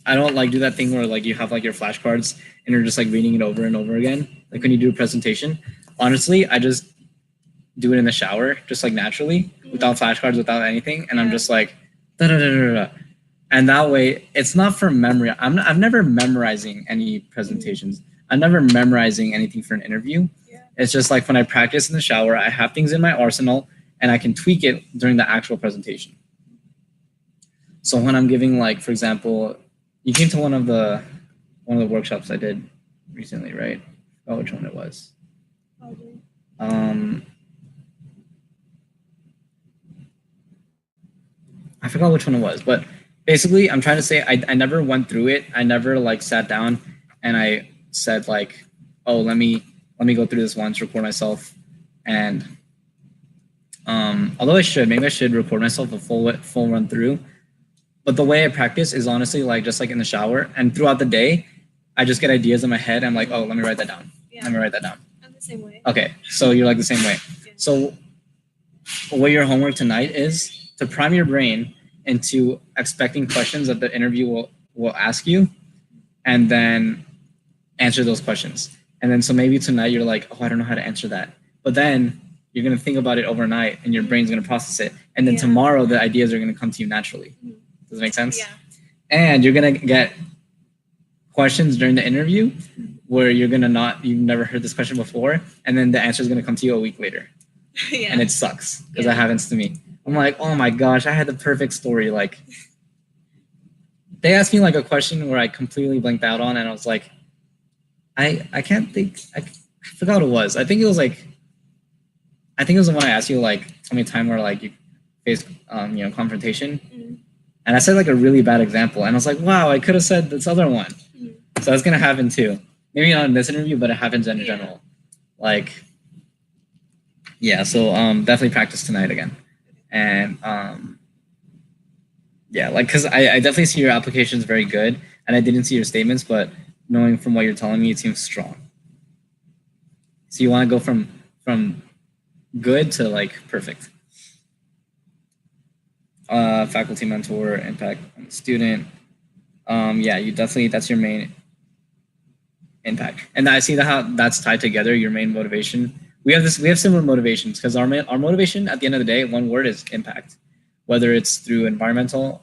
I don't like do that thing where like you have like your flashcards and you're just like reading it over and over again. Like when you do a presentation, honestly, I just do it in the shower, just like naturally, without flashcards, without anything. And I'm just like, da da da da da. And that way, it's not for memory. I've never memorizing any presentations. I'm never memorizing anything for an interview. It's just like when I practice in the shower, I have things in my arsenal and I can tweak it during the actual presentation. So when I'm giving, like, for example, you came to one of the workshops I did recently, right? I forgot which one it was. I forgot which one it was, but basically I'm trying to say I never went through it. I never like sat down and I said like, oh, let me go through this once, record myself. And although maybe I should record myself a full run through. But the way I practice is honestly like just like in the shower, and throughout the day, I just get ideas in my head. I'm like, oh, let me write that down. Yeah. Let me write that down. I'm the same way. Okay, so you're like the same way. Yeah. So what your homework tonight is to prime your brain into expecting questions that the interview will ask you, and then answer those questions. And then so maybe tonight you're like, oh, I don't know how to answer that. But then you're going to think about it overnight and your brain's going to process it. And then tomorrow the ideas are going to come to you naturally. Does it make sense? Yeah. And you're going to get questions during the interview where you've never heard this question before. And then the answer is going to come to you a week later. Yeah. And it sucks because that happens to me. I'm like, oh my gosh, I had the perfect story. Like, they asked me like a question where I completely blanked out on, and I was like, I can't think. I forgot what it was. I think it was the one I asked you, like, tell me a time where like you faced confrontation. Mm-hmm. And I said like a really bad example, and I was like, wow, I could have said this other one. Mm-hmm. So that's gonna happen too. Maybe not in this interview, but it happens in general. Like, yeah. So definitely practice tonight again, and yeah, like, because I definitely see your applications very good, and I didn't see your statements, but knowing from what you're telling me, it seems strong. So you want to go from good to like perfect. Faculty mentor, impact on the student. Yeah, you definitely, that's your main impact. And I see how that's tied together, your main motivation. We have similar motivations, because our motivation at the end of the day, one word, is impact. Whether it's through environmental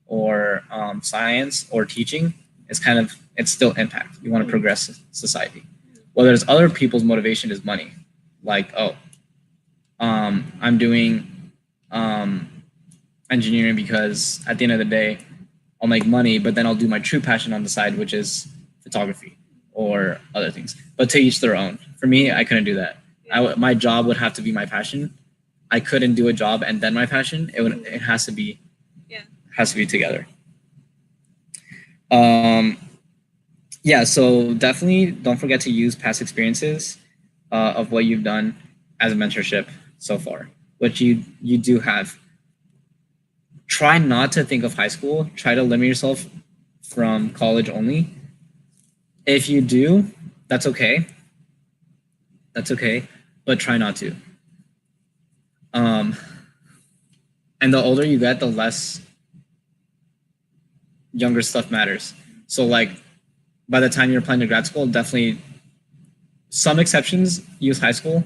or science or teaching, it's still impact. You want to progress society. Whether it's other people's motivation is money. Like, I'm doing engineering because at the end of the day, I'll make money, but then I'll do my true passion on the side, which is photography or other things. But to each their own. For me, I couldn't do that. My job would have to be my passion. I couldn't do a job and then my passion. It has to be together. Yeah, so definitely don't forget to use past experiences of what you've done as a mentorship so far, which you do have. Try not to think of high school. Try to limit yourself from college only. If you do, that's okay. But try not to. And the older you get, the less younger stuff matters. So like, by the time you're applying to grad school, definitely, some exceptions use high school,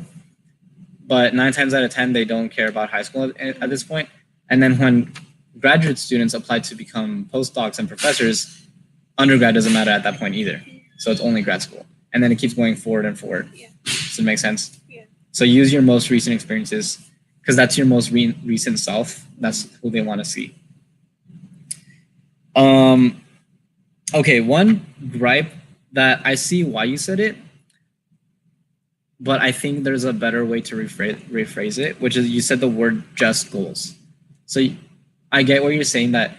but 9 times out of 10, they don't care about high school at this point. And then when graduate students apply to become postdocs and professors, undergrad doesn't matter at that point either. So it's only grad school. And then it keeps going forward and forward. Yeah. Does it make sense? Yeah. So use your most recent experiences, because that's your most recent self. That's who they want to see. Okay, one gripe that I see why you said it, but I think there's a better way to rephrase it, which is you said the word just goals. So I get what you're saying, that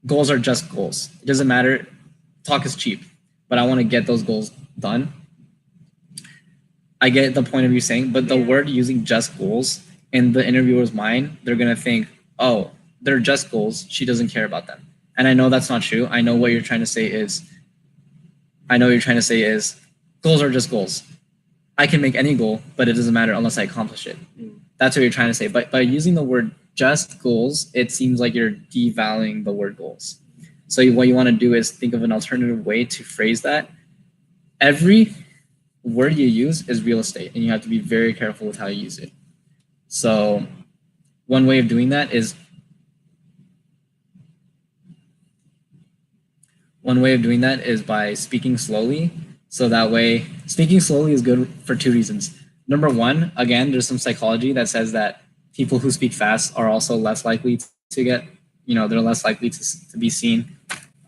goals are just goals. It doesn't matter. Talk is cheap, but I want to get those goals done. I get the point of you saying, but the word using just goals, in the interviewer's mind, they're going to think, oh, they're just goals. She doesn't care about them. And I know that's not true. I know what you're trying to say is, goals are just goals. I can make any goal, but it doesn't matter unless I accomplish it. That's what you're trying to say. But by using the word just goals, it seems like you're devaluing the word goals. So what you want to do is think of an alternative way to phrase that. Every word you use is real estate, and you have to be very careful with how you use it. So one way of doing that is by speaking slowly. So that way, speaking slowly is good for 2 reasons. Number one, again, there's some psychology that says that people who speak fast are also less likely to get, they're less likely to be seen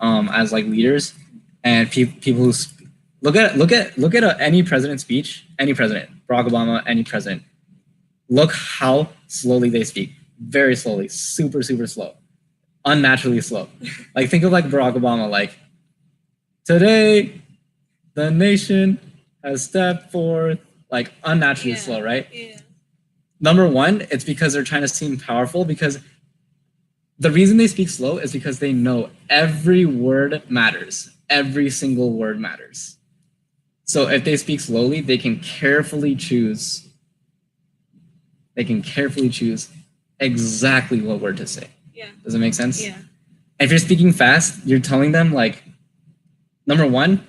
as like leaders. And people who look at any president's speech, any president, Barack Obama, any president, look how slowly they speak. Very slowly, super, super slow, unnaturally slow. Like, think of like Barack Obama, like, today the nation has stepped forth, like unnaturally slow, right? Yeah. Number one, it's because they're trying to seem powerful, because the reason they speak slow is because they know every word matters. Every single word matters. So if they speak slowly, they can carefully choose exactly what word to say. Yeah. Does it make sense? Yeah. If you're speaking fast, you're telling them like, number one,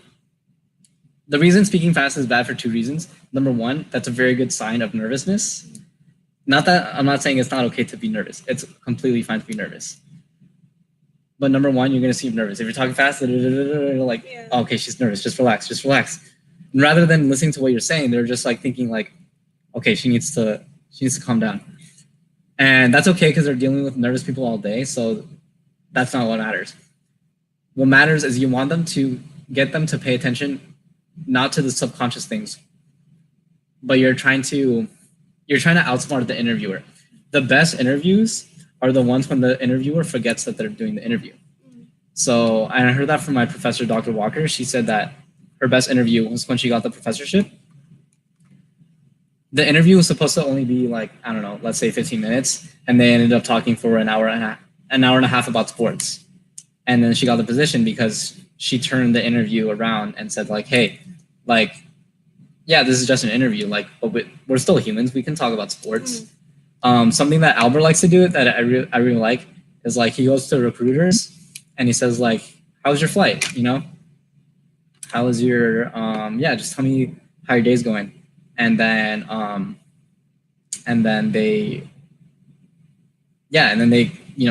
the reason speaking fast is bad for two reasons. Number one, that's a very good sign of nervousness. Not that I'm not saying it's not okay to be nervous. It's completely fine to be nervous. But number one, you're going to seem nervous. If you're talking fast, like, oh, okay, she's nervous. Just relax. Just relax. And rather than listening to what you're saying, they're just like thinking like, okay, she needs to calm down. And that's okay because they're dealing with nervous people all day. So that's not what matters. What matters is you want them to get them to pay attention, not to the subconscious things, but you're trying to outsmart the interviewer. The best interviews are the ones when the interviewer forgets that they're doing the interview. So I heard that from my professor, Dr. Walker. She said that her best interview was when she got the professorship. The interview was supposed to only be like, I don't know, let's say 15 minutes, and they ended up talking for an hour and a half about sports. And then she got the position because she turned the interview around and said like, hey, like, yeah, this is just an interview, like, but we're still humans. We can talk about sports. Something that Albert likes to do that I really like is like he goes to recruiters and he says like, how's your flight? You know, how was your just tell me how your day's going. And then they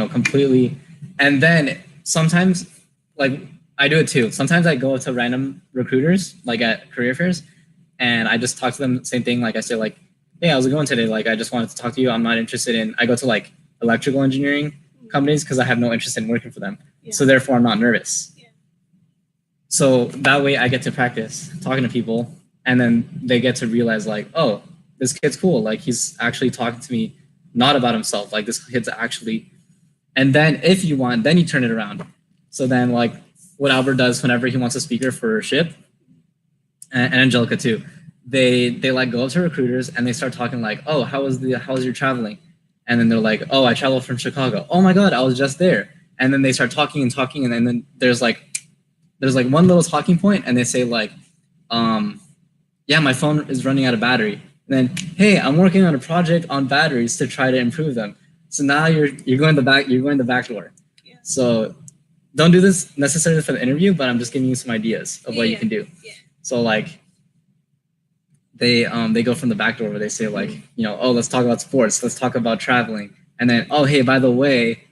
completely, and then sometimes like I do it too. Sometimes I go to random recruiters like at career fairs and I just talk to them, same thing. Like I say like, hey, how's it going today? Like, I just wanted to talk to you. I'm not interested in, I go to like electrical engineering companies because I have no interest in working for them. Yeah. So therefore I'm not nervous. Yeah. So that way I get to practice talking to people and then they get to realize like, oh, this kid's cool. Like he's actually talking to me, not about himself. Like this kid's actually, and then if you want, then you turn it around. So then like what Albert does whenever he wants a speaker for a ship, and Angelica too, they let go to recruiters and they start talking like, oh, how was your traveling? And then they're like, oh, I traveled from Chicago. Oh my God, I was just there. And then they start talking and then there's like one little talking point and they say like, yeah, my phone is running out of battery. And then, hey, I'm working on a project on batteries to try to improve them. So now you're going the back door. Yeah. So don't do this necessarily for the interview, but I'm just giving you some ideas of what you can do. Yeah. So like they go from the back door where they say like, oh, let's talk about sports, let's talk about traveling. And then, oh, hey, by the way,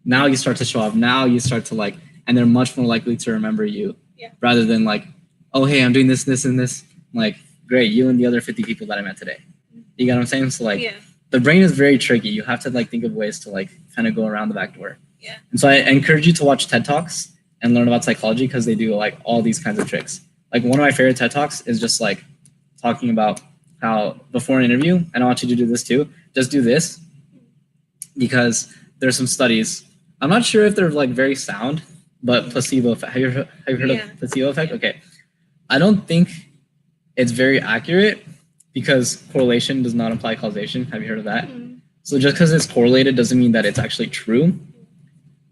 now you start to show up. Now you start to like, and they're much more likely to remember you rather than like, oh, hey, I'm doing this, this, and this. I'm like, great, you and the other 50 people that I met today. You get what I'm saying? So like the brain is very tricky. You have to like think of ways to like kind of go around the back door. Yeah. And so I encourage you to watch TED Talks and learn about psychology because they do like all these kinds of tricks. Like one of my favorite TED Talks is just like talking about how before an interview, and I want you to do this too, just do this because there's some studies. I'm not sure if they're like very sound, but placebo effect. Have you heard of placebo effect? Okay. I don't think it's very accurate because correlation does not imply causation. Have you heard of that? So just because it's correlated doesn't mean that it's actually true.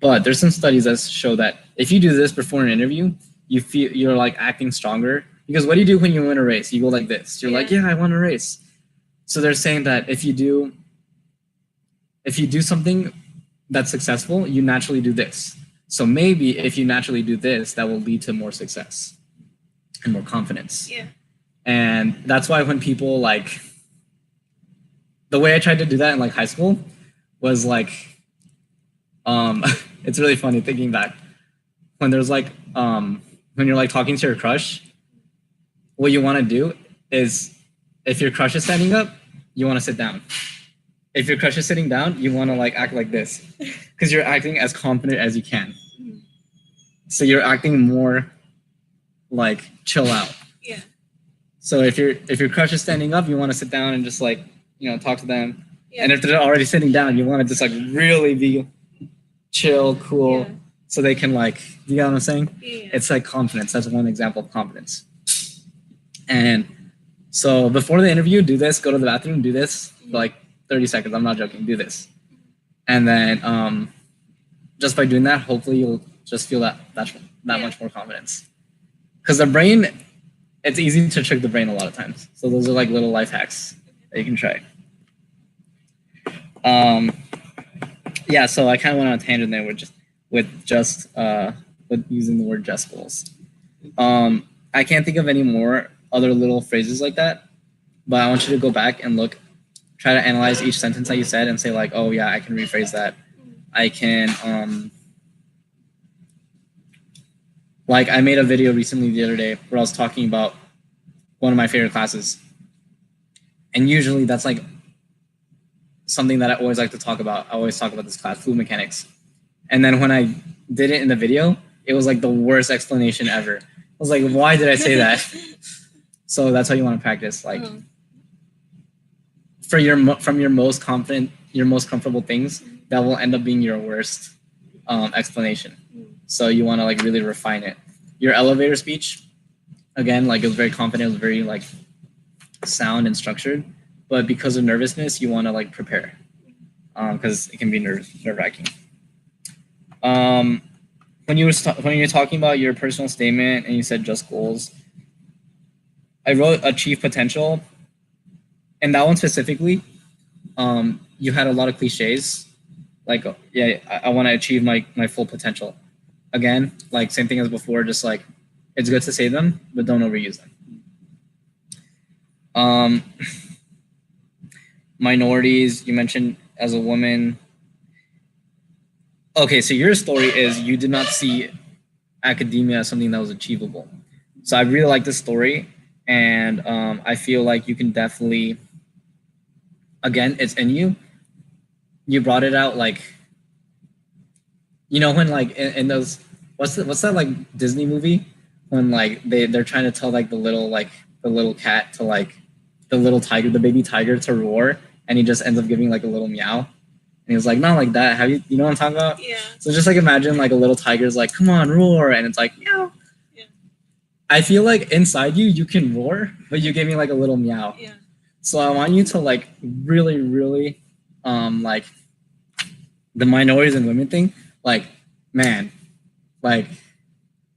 But there's some studies that show that if you do this before an interview, you feel you're like acting stronger. Because what do you do when you win a race? You go like this. You're like, yeah, I won a race. So they're saying that if you do something that's successful, you naturally do this. So maybe if you naturally do this, that will lead to more success and more confidence. Yeah. And that's why when people like, the way I tried to do that in like high school was like, it's really funny thinking back. When there's like, when you're like talking to your crush, what you want to do is if your crush is standing up, you want to sit down. If your crush is sitting down, you want to like act like this because you're acting as confident as you can. So you're acting more like chill out. Yeah. So if your crush is standing up, you want to sit down and just like, talk to them. Yeah. And if they're already sitting down, you want to just like really be chill, cool, so they can like, you know what I'm saying? Yeah. It's like confidence. That's one example of confidence. And so before the interview, do this, go to the bathroom, do this for like 30 seconds. I'm not joking, do this. And then just by doing that, hopefully you'll just feel that much more confidence. Because the brain, it's easy to trick the brain a lot of times. So those are like little life hacks that you can try. yeah, so I kind of went on a tangent there with using the word just goals. I can't think of any more other little phrases like that, but I want you to go back and try to analyze each sentence that you said and say like, oh yeah, I can rephrase that. I can like I made a video recently the other day where I was talking about one of my favorite classes, and usually that's like something that I always like to talk about. I always talk about this class, fluid mechanics. And then when I did it in the video, it was like the worst explanation ever. I was like, why did I say that? So that's how you want to practice. Like from your most confident, your most comfortable things, that will end up being your worst explanation. So you want to like really refine it. Your elevator speech, again, like it was very confident, it was very like sound and structured. But because of nervousness, you want to like prepare because it can be nerve-wracking. When you're talking about your personal statement and you said just goals, I wrote achieve potential, and that one specifically, you had a lot of cliches, like yeah, I want to achieve my full potential. Again, like same thing as before, just like it's good to say them, but don't overuse them. Minorities, you mentioned as a woman. Okay, so your story is you did not see academia as something that was achievable. So I really like this story, and I feel like you can definitely, again, it's in you. You brought it out like, you know, when like in those, what's that like Disney movie when like they're trying to tell like the little cat to like the little tiger, the baby tiger to roar, and he just ends up giving like a little meow. And he was like, not like that. Have you know what I'm talking about? Yeah. So just like imagine like a little tiger's like, come on, roar. And it's like, meow. Yeah. I feel like inside you can roar, but you gave me like a little meow. Yeah. So I want you to like really, really, like the minorities and women thing, like, man, like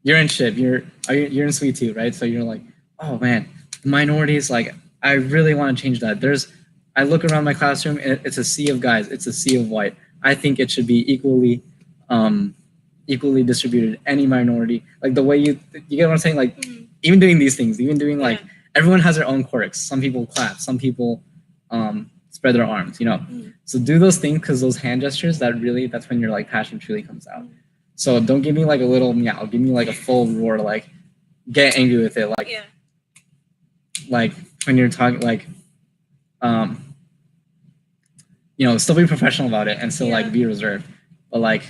you're in shit. You're in sweet too, right? So you're like, oh man, the minorities, like, I really want to change that. I look around my classroom, it's a sea of guys, it's a sea of white. I think it should be equally distributed. Any minority, like the way you get what I'm saying, like even doing these things, even doing like everyone has their own quirks. Some people clap, some people spread their arms, you know. So do those things because those hand gestures, that's when your like passion truly comes out. So don't give me like a little meow, give me like a full roar, like get angry with it, like when you're talking, like you know, still be professional about it and still like be reserved, but like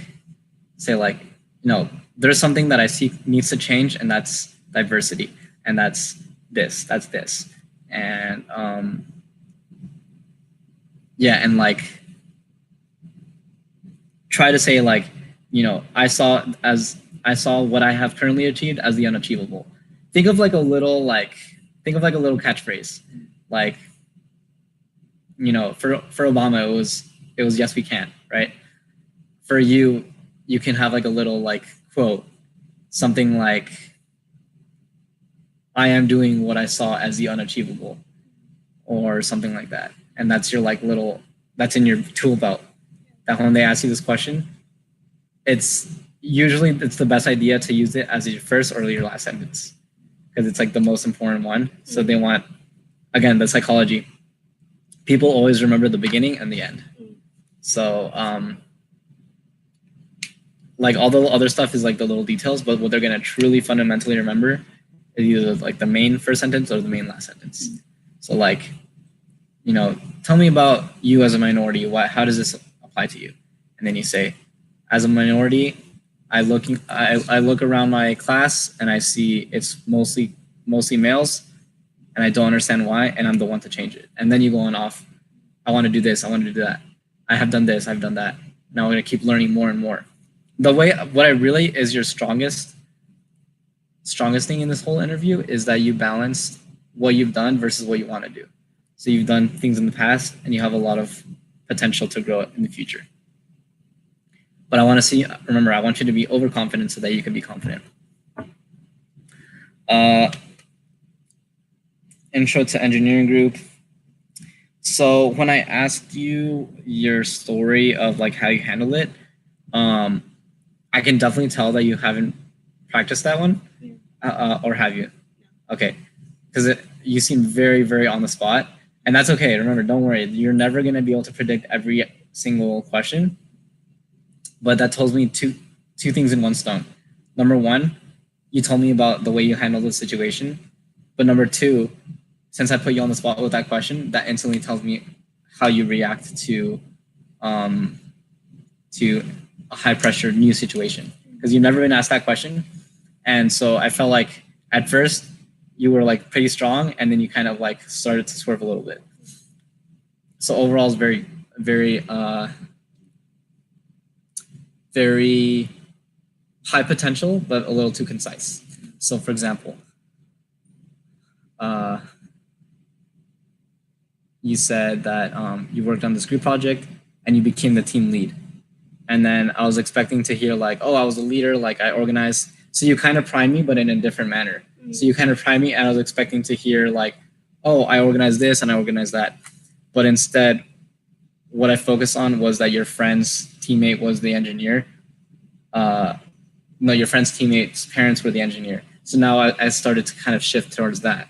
say like, you know, there's something that I see needs to change, and that's diversity, and that's this, and yeah, and like try to say like, you know, I saw what I have currently achieved as the unachievable. Think of like a little catchphrase, like, you know, for Obama it was yes we can, right? For you can have like a little like quote, something like, I am doing what I saw as the unachievable, or something like that. And that's your like little, that's in your tool belt, that when they ask you this question, it's the best idea to use it as your first or your last sentence, because it's like the most important one. So they want, again, the psychology, people always remember the beginning and the end. So like all the other stuff is like the little details, but what they're going to truly fundamentally remember is either like the main first sentence or the main last sentence. So like, you know, tell me about you as a minority. How does this apply to you? And then you say, as a minority, I look around my class and I see it's mostly males, and I don't understand why, and I'm the one to change it. And then you go on off, I want to do this, I want to do that. I have done this, I've done that. Now I'm going to keep learning more and more. What I really is your strongest thing in this whole interview is that you balance what you've done versus what you want to do. So you've done things in the past and you have a lot of potential to grow in the future. But I want you to be overconfident so that you can be confident. Intro to engineering group. So when I asked you your story of like how you handle it, I can definitely tell that you haven't practiced that one, or have you? Okay, because you seem very, very on the spot, and that's okay. Remember, don't worry. You're never gonna be able to predict every single question, but that tells me two things in one stone. Number one, you told me about the way you handled the situation, but number two, since I put you on the spot with that question, that instantly tells me how you react to a high pressure new situation, because you've never been asked that question. And so I felt like at first you were like pretty strong, and then you kind of like started to swerve a little bit. So overall, it's very, very, very high potential, but a little too concise. So for example, you said that you worked on this group project and you became the team lead. And then I was expecting to hear like, oh, I was a leader, like I organized. So you kind of primed me, but in a different manner. So you kind of primed me, and I was expecting to hear like, oh, I organized this and I organized that. But instead, what I focused on was that your friend's teammate was the engineer. No, your friend's teammate's parents were the engineer. So now I started to kind of shift towards that.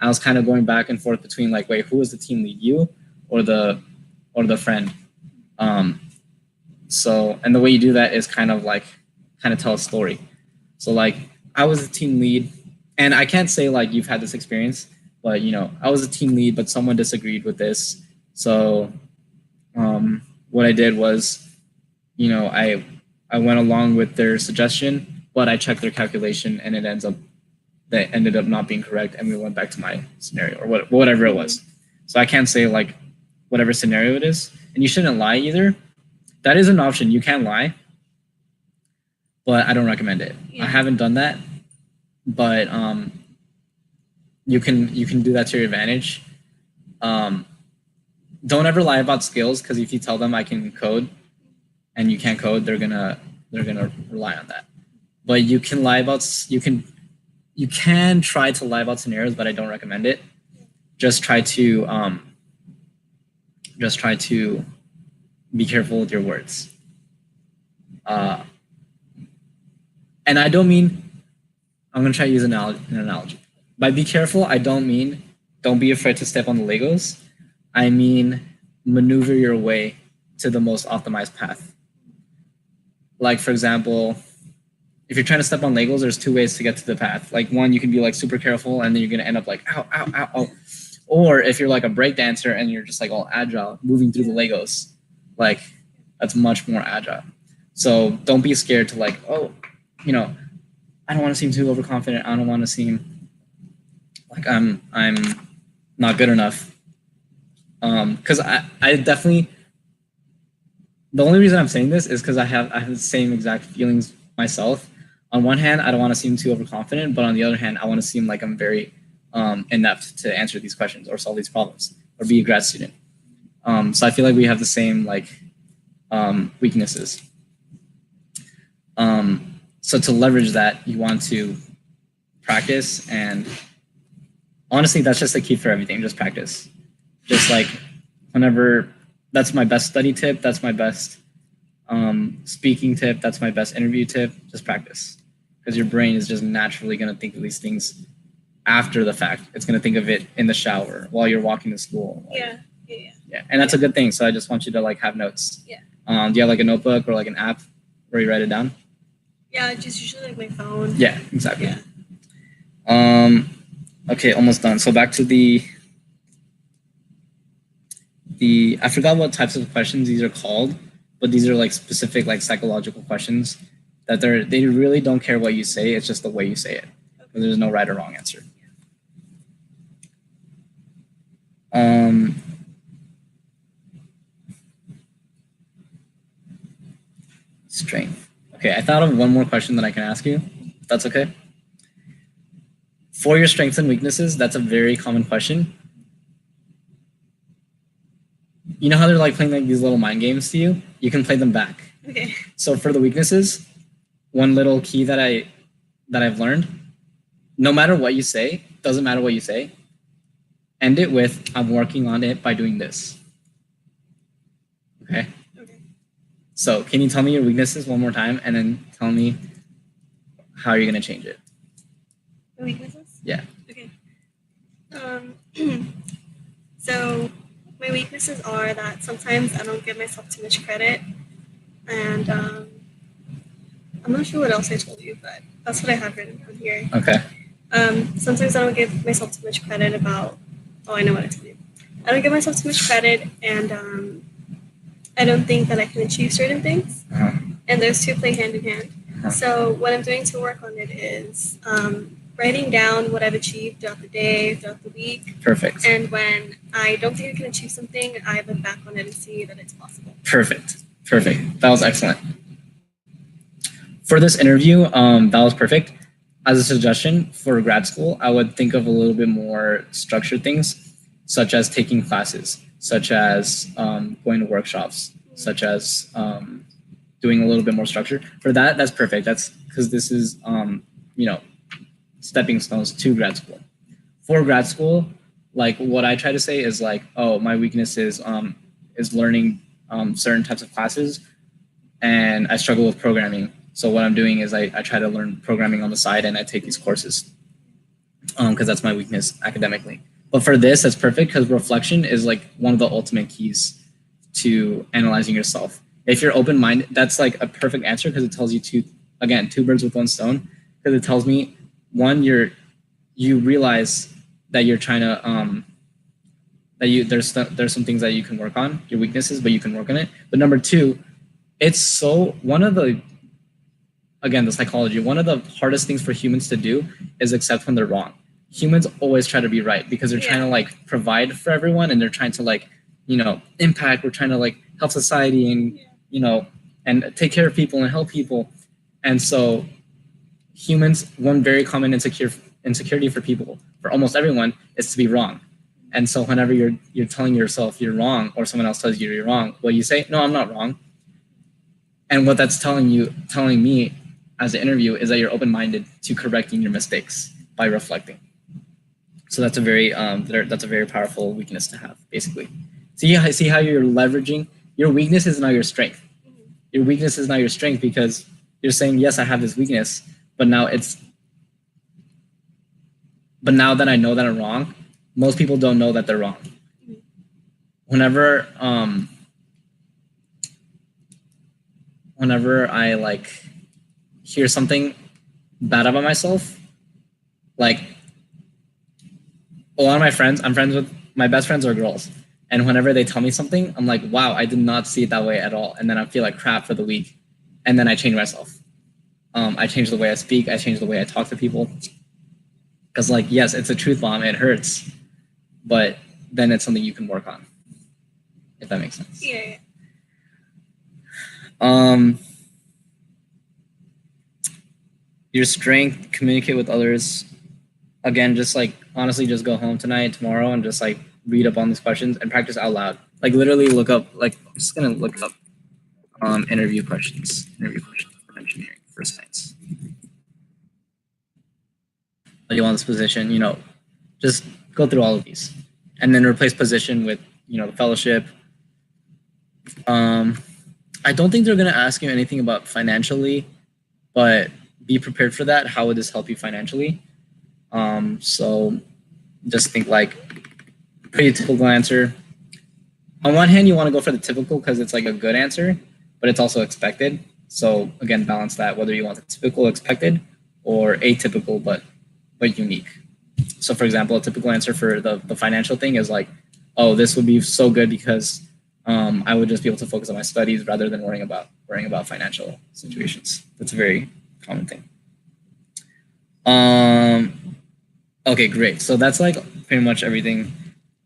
I was kind of going back and forth between like, wait, who is the team lead, you or the friend? So, and the way you do that is kind of tell a story. So like, I was a team lead, and I can't say like you've had this experience, but you know, I was a team lead, but someone disagreed with this. So what I did was, you know, I went along with their suggestion, but I checked their calculation, and it ended up not being correct, and we went back to my scenario or whatever it was. So I can't say like whatever scenario it is, and you shouldn't lie either. That is an option. You can lie, but I don't recommend it. Yeah. I haven't done that, but you can do that to your advantage. Don't ever lie about skills, because if you tell them I can code and you can't code, they're gonna rely on that. But you can lie about you can try to lie about scenarios, but I don't recommend it. Just try to be careful with your words. And I don't mean, I'm going to try to use an analogy. By be careful, I don't mean don't be afraid to step on the Legos. I mean maneuver your way to the most optimized path. Like, for example, if you're trying to step on Legos, there's two ways to get to the path. Like, one, you can be like super careful, and then you're going to end up like, ow, ow, ow, ow. Or if you're like a break dancer and you're just like all agile, moving through the Legos, like that's much more agile. So don't be scared to like, oh, you know, I don't want to seem too overconfident. I don't want to seem like I'm not good enough. Because I definitely, the only reason I'm saying this is because I have the same exact feelings myself. On one hand, I don't want to seem too overconfident, but on the other hand, I want to seem like I'm very inept to answer these questions or solve these problems or be a grad student. So I feel like we have the same weaknesses. So to leverage that, you want to practice, and honestly, that's just the key for everything. Just practice. Just like whenever, that's my best study tip. That's my best speaking tip. That's my best interview tip. Just practice, because your brain is just naturally going to think of these things after the fact. It's going to think of it in the shower while you're walking to school. Yeah. And that's a good thing. So I just want you to like have notes. Yeah. Do you have like a notebook or like an app where you write it down? Yeah, just usually like my phone. Yeah, exactly. Yeah. Okay, almost done. So back to the I forgot what types of questions these are called, but these are like specific like psychological questions that they really don't care what you say. It's just the way you say it. Okay. There's no right or wrong answer. Strength. Okay, I thought of one more question that I can ask you, if that's okay. For your strengths and weaknesses, that's a very common question. You know how they're like playing like these little mind games to you? You can play them back. Okay. So for the weaknesses, one little key that I've learned, no matter what you say, doesn't matter what you say, end it with, I'm working on it by doing this. Okay? Okay. So can you tell me your weaknesses one more time and then tell me how you're going to change it? My weaknesses? Yeah. Okay. So my weaknesses are that sometimes I don't give myself too much credit, and I'm not sure what else I told you, but that's what I have written on here. Okay. Sometimes I don't give myself too much credit about. Oh, I know what I told you. I don't give myself too much credit, and I don't think that I can achieve certain things. Uh-huh. And those two play hand in hand. Uh-huh. So what I'm doing to work on it is writing down what I've achieved throughout the day, throughout the week. Perfect. And when I don't think I can achieve something, I look back on it and see that it's possible. Perfect. Perfect. That was excellent. For this interview, that was perfect. As a suggestion for grad school, I would think of a little bit more structured things, such as taking classes, such as going to workshops, such as doing a little bit more structure. For that, that's perfect. That's because this is, stepping stones to grad school. For grad school, like what I try to say is like, oh, my weakness is learning certain types of classes, and I struggle with programming. So what I'm doing is I try to learn programming on the side, and I take these courses because that's my weakness academically. But for this, that's perfect because reflection is like one of the ultimate keys to analyzing yourself. If you're open-minded, that's like a perfect answer because it tells you two birds with one stone. Because it tells me, one, you realize that you're trying to there's some things that you can work on, your weaknesses, but you can work on it. But number two, it's so the psychology, one of the hardest things for humans to do is accept when they're wrong. Humans always try to be right because they're trying to like provide for everyone, and they're trying to like, impact. We're trying to like help society and, and take care of people and help people. And so humans, one very common insecurity for people, for almost everyone, is to be wrong. And so whenever you're telling yourself you're wrong, or someone else tells you you're wrong, well, you say, no, I'm not wrong. And what that's telling me as an interview is that you're open-minded to correcting your mistakes by reflecting. So that's a very powerful weakness to have, basically. See how you're leveraging your weakness is now your strength. Your weakness is now your strength because you're saying, yes, I have this weakness, but now that I know that I'm wrong, most people don't know that they're wrong. Whenever I like hear something bad about myself, like a lot of my friends, my best friends are girls. And whenever they tell me something, I'm like, wow, I did not see it that way at all. And then I feel like crap for the week. And then I change myself. I change the way I speak. I change the way I talk to people. Because like, yes, it's a truth bomb. It hurts. But then it's something you can work on. If that makes sense. Yeah. Your strength, communicate with others. Again, just like honestly, just go home tonight, tomorrow, and just like read up on these questions and practice out loud. Like literally look up, like I'm just gonna look up interview questions for engineering, for science. You want this position, just go through all of these. And then replace position with, the fellowship. I don't think they're gonna ask you anything about financially, but be prepared for that. How would this help you financially? So just think like pretty typical answer. On one hand, you want to go for the typical because it's like a good answer, but it's also expected. So again, balance that, whether you want the typical, expected, or atypical, but unique. So for example, a typical answer for the financial thing is like, oh, this would be so good because I would just be able to focus on my studies rather than worrying about financial situations. That's a very common thing. Okay, great. So that's like pretty much everything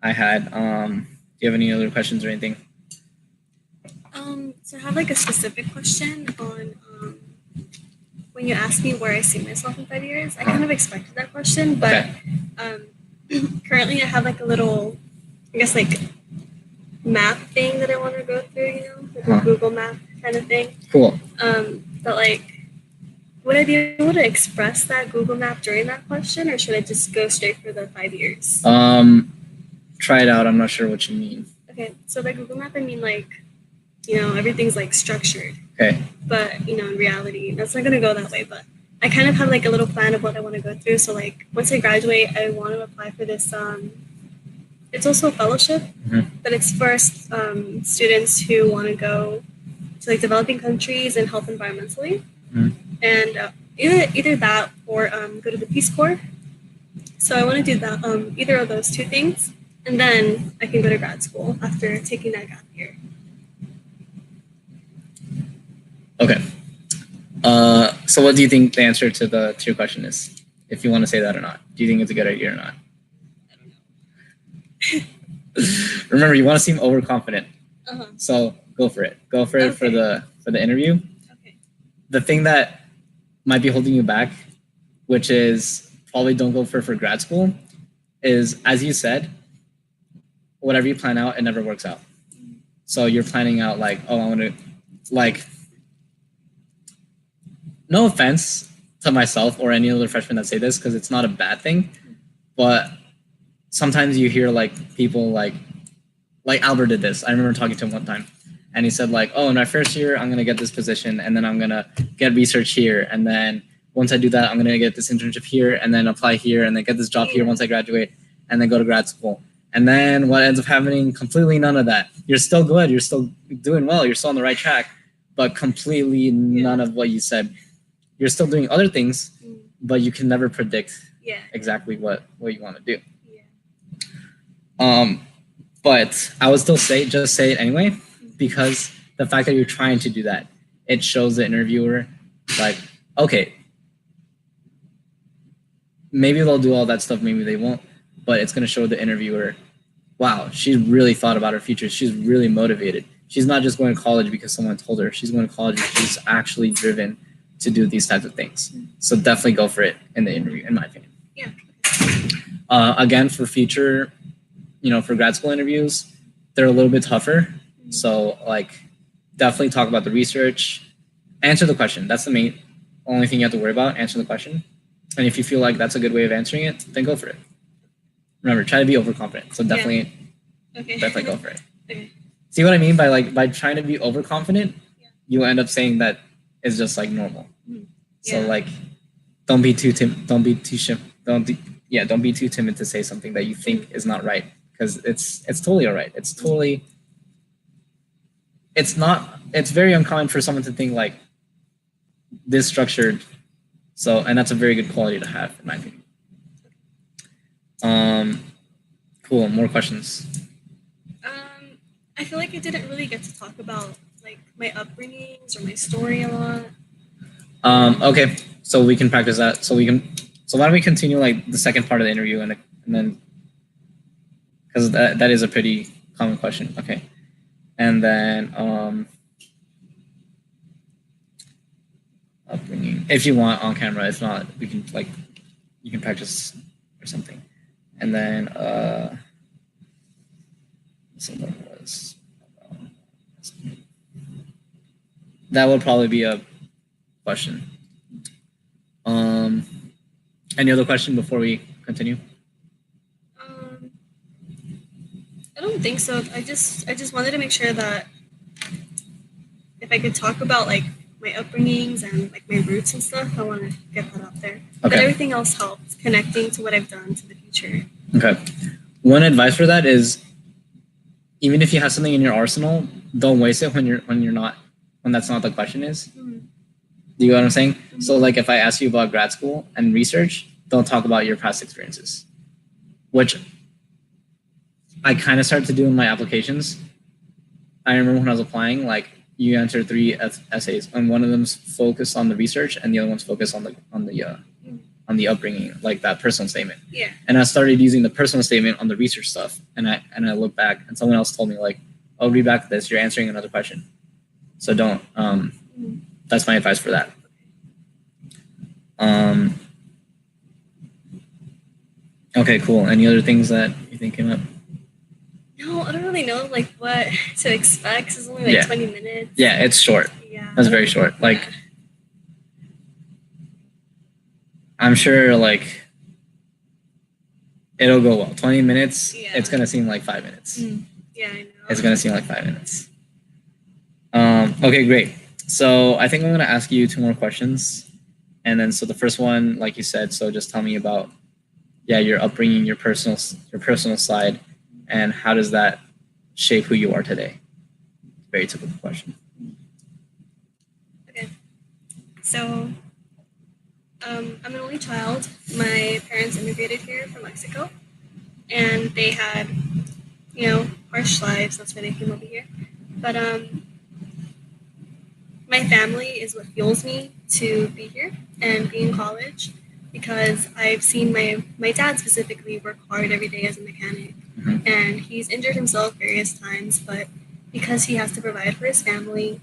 I had. Do you have any other questions or anything? So I have like a specific question on when you asked me where I see myself in 5 years. I kind of expected that question, but currently I have like a little, I guess like map thing that I want to go through, like a Google map kind of thing. Cool. But like, would I be able to express that Google map during that question, or should I just go straight for the 5 years? try it out. I'm not sure what you mean. Okay, so by Google Map, I mean like, you know, everything's like structured. Okay. But, you know, in reality, that's not going to go that way. But I kind of have like a little plan of what I want to go through. So like once I graduate, I want to apply for this. It's also a fellowship, but it's for students who want to go to like developing countries and help environmentally. And either that or go to the Peace Corps. So I want to do that, either of those two things. And then I can go to grad school after taking that gap year. Okay. So what do you think the answer to your question is? If you want to say that or not. Do you think it's a good idea or not? I don't know. Remember, you want to seem overconfident. Uh-huh. So go for it. Go for it for the interview. Okay. The thing that might be holding you back, which is probably don't go for grad school, is, as you said, whatever you plan out, it never works out. So you're planning out like, oh, I want to, like, no offense to myself or any other freshmen that say this, because it's not a bad thing, but sometimes you hear like people like Albert did this. I remember talking to him one time, and he said like, oh, in my first year, I'm going to get this position, and then I'm going to get research here. And then once I do that, I'm going to get this internship here, and then apply here, and then get this job here once I graduate, and then go to grad school. And then what ends up happening, completely none of that. You're still good. You're still doing well. You're still on the right track, but completely none of what you said. You're still doing other things, but you can never predict exactly what you want to do. But I would still say, just say it anyway, because the fact that you're trying to do that, it shows the interviewer like, okay, maybe they'll do all that stuff, maybe they won't, but it's going to show the interviewer, wow, she's really thought about her future. She's really motivated. She's not just going to college because someone told her. She's going to college because she's actually driven to do these types of things. So definitely go for it in the interview, in my opinion. Yeah. Again, for future, for grad school interviews, they're a little bit tougher. So like, definitely talk about the research, answer the question. That's the only thing you have to worry about. Answer the question. And if you feel like that's a good way of answering it, then go for it. Remember, try to be overconfident. So definitely go for it. Okay. See what I mean by trying to be overconfident, you end up saying that it's just like normal. So like, don't be too timid to say something that you think is not right, because it's totally all right. It's very uncommon for someone to think like this structured. So, and that's a very good quality to have, in my opinion. Cool. More questions? I feel like I didn't really get to talk about like my upbringings or my story a lot. Okay, so we can practice that. So why don't we continue like the second part of the interview, and then, because that is a pretty common question. Okay, and then upbringing, if you want, on camera. If not, we can you can practice or something. And then so what was that would probably be a question. Any other question before we continue? I don't think so. I just wanted to make sure that if I could talk about like my upbringings and like my roots and stuff, I want to get that out there. Okay. But everything else helps connecting to what I've done to the future. Okay. One advice for that is, even if you have something in your arsenal, don't waste it when that's not the question is. Do you know what I'm saying? So like, if I ask you about grad school and research, don't talk about your past experiences, which I kind of started to do in my applications. I remember when I was applying, like, you answer 3 essays, and one of them's focused on the research, and the other one's focused on the upbringing, like that personal statement. Yeah. And I started using the personal statement on the research stuff, and I look back, and someone else told me like, "Oh, read back this. You're answering another question." So don't. That's my advice for that. Okay, cool. Any other things that you think came up? No, I don't really know like what to expect. It's only like 20 minutes. Yeah, it's short. Yeah. That's very short. Like, I'm sure like it'll go well. 20 minutes, Yeah. it's going to seem like 5 minutes. Yeah, I know. It's going to seem like 5 minutes. Okay, great. So I think I'm going to ask you 2 more questions. And then, so the first one, like you said, so just tell me about, your upbringing, your personal side, and how does that shape who you are today? Very typical question. Okay. So, I'm an only child. My parents immigrated here from Mexico, and they had, harsh lives. That's why they came over here. But my family is what fuels me to be here and be in college, because I've seen my dad specifically work hard every day as a mechanic, and he's injured himself various times, but because he has to provide for his family,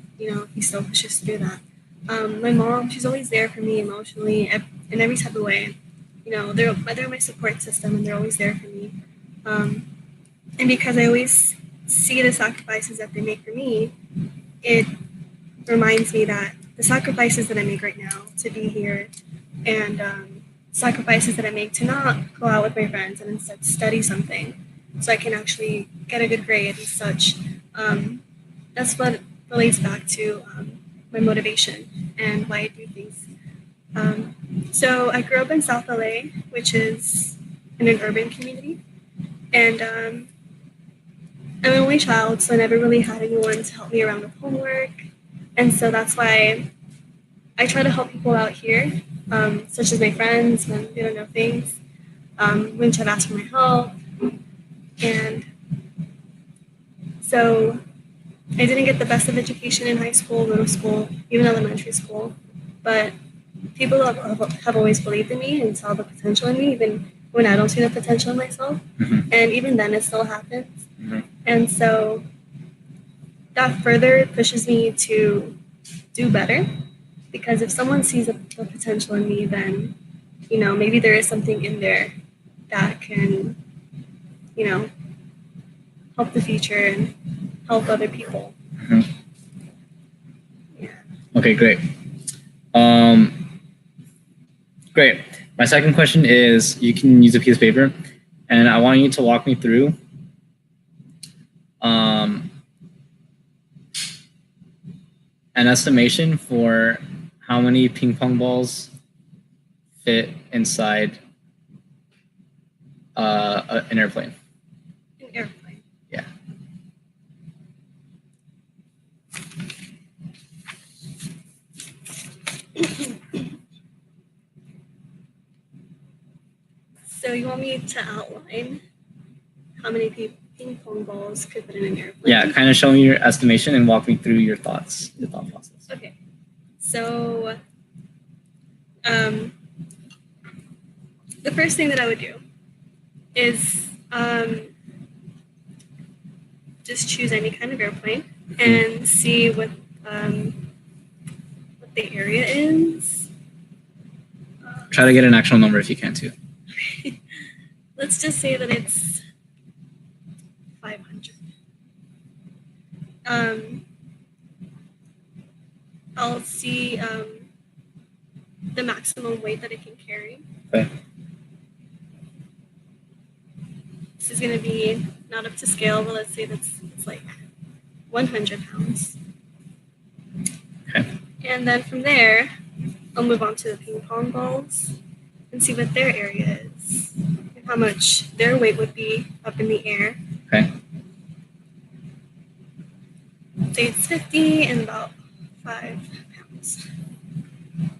he still pushes through that. My mom, she's always there for me emotionally in every type of way. They're my support system, and they're always there for me. And because I always see the sacrifices that they make for me, it reminds me that the sacrifices that I make right now to be here, and sacrifices that I make to not go out with my friends and instead study something so I can actually get a good grade and such, that's what relates back to my motivation and why I do things. So I grew up in South LA, which is in an urban community, and I'm an only child, so I never really had anyone to help me around with homework. And so that's why I try to help people out here, such as my friends when they don't know things, when I've asked for my help. And so I didn't get the best of education in high school, middle school, even elementary school. But people have always believed in me and saw the potential in me, even when I don't see the potential in myself. And even then, it still happens. And so that further pushes me to do better, because if someone sees the potential in me, then maybe there is something in there that can help the future and help other people. Yeah. Okay, great. Great. My second question is, you can use a piece of paper, and I want you to walk me through an estimation for how many ping pong balls fit inside an airplane. An airplane. Yeah. So you want me to outline how many ping pong balls could fit in an airplane? Yeah, kind of show me your estimation and walk me through your thought process. Okay. So the first thing that I would do is just choose any kind of airplane and see what the area is. Try to get an actual number if you can too. Let's just say that it's 500. I'll see the maximum weight that it can carry. Okay. This is going to be not up to scale, but let's say it's like 100 pounds. Okay. And then from there, I'll move on to the ping pong balls and see what their area is and how much their weight would be up in the air. Okay. Say it's 50 and about 5 pounds.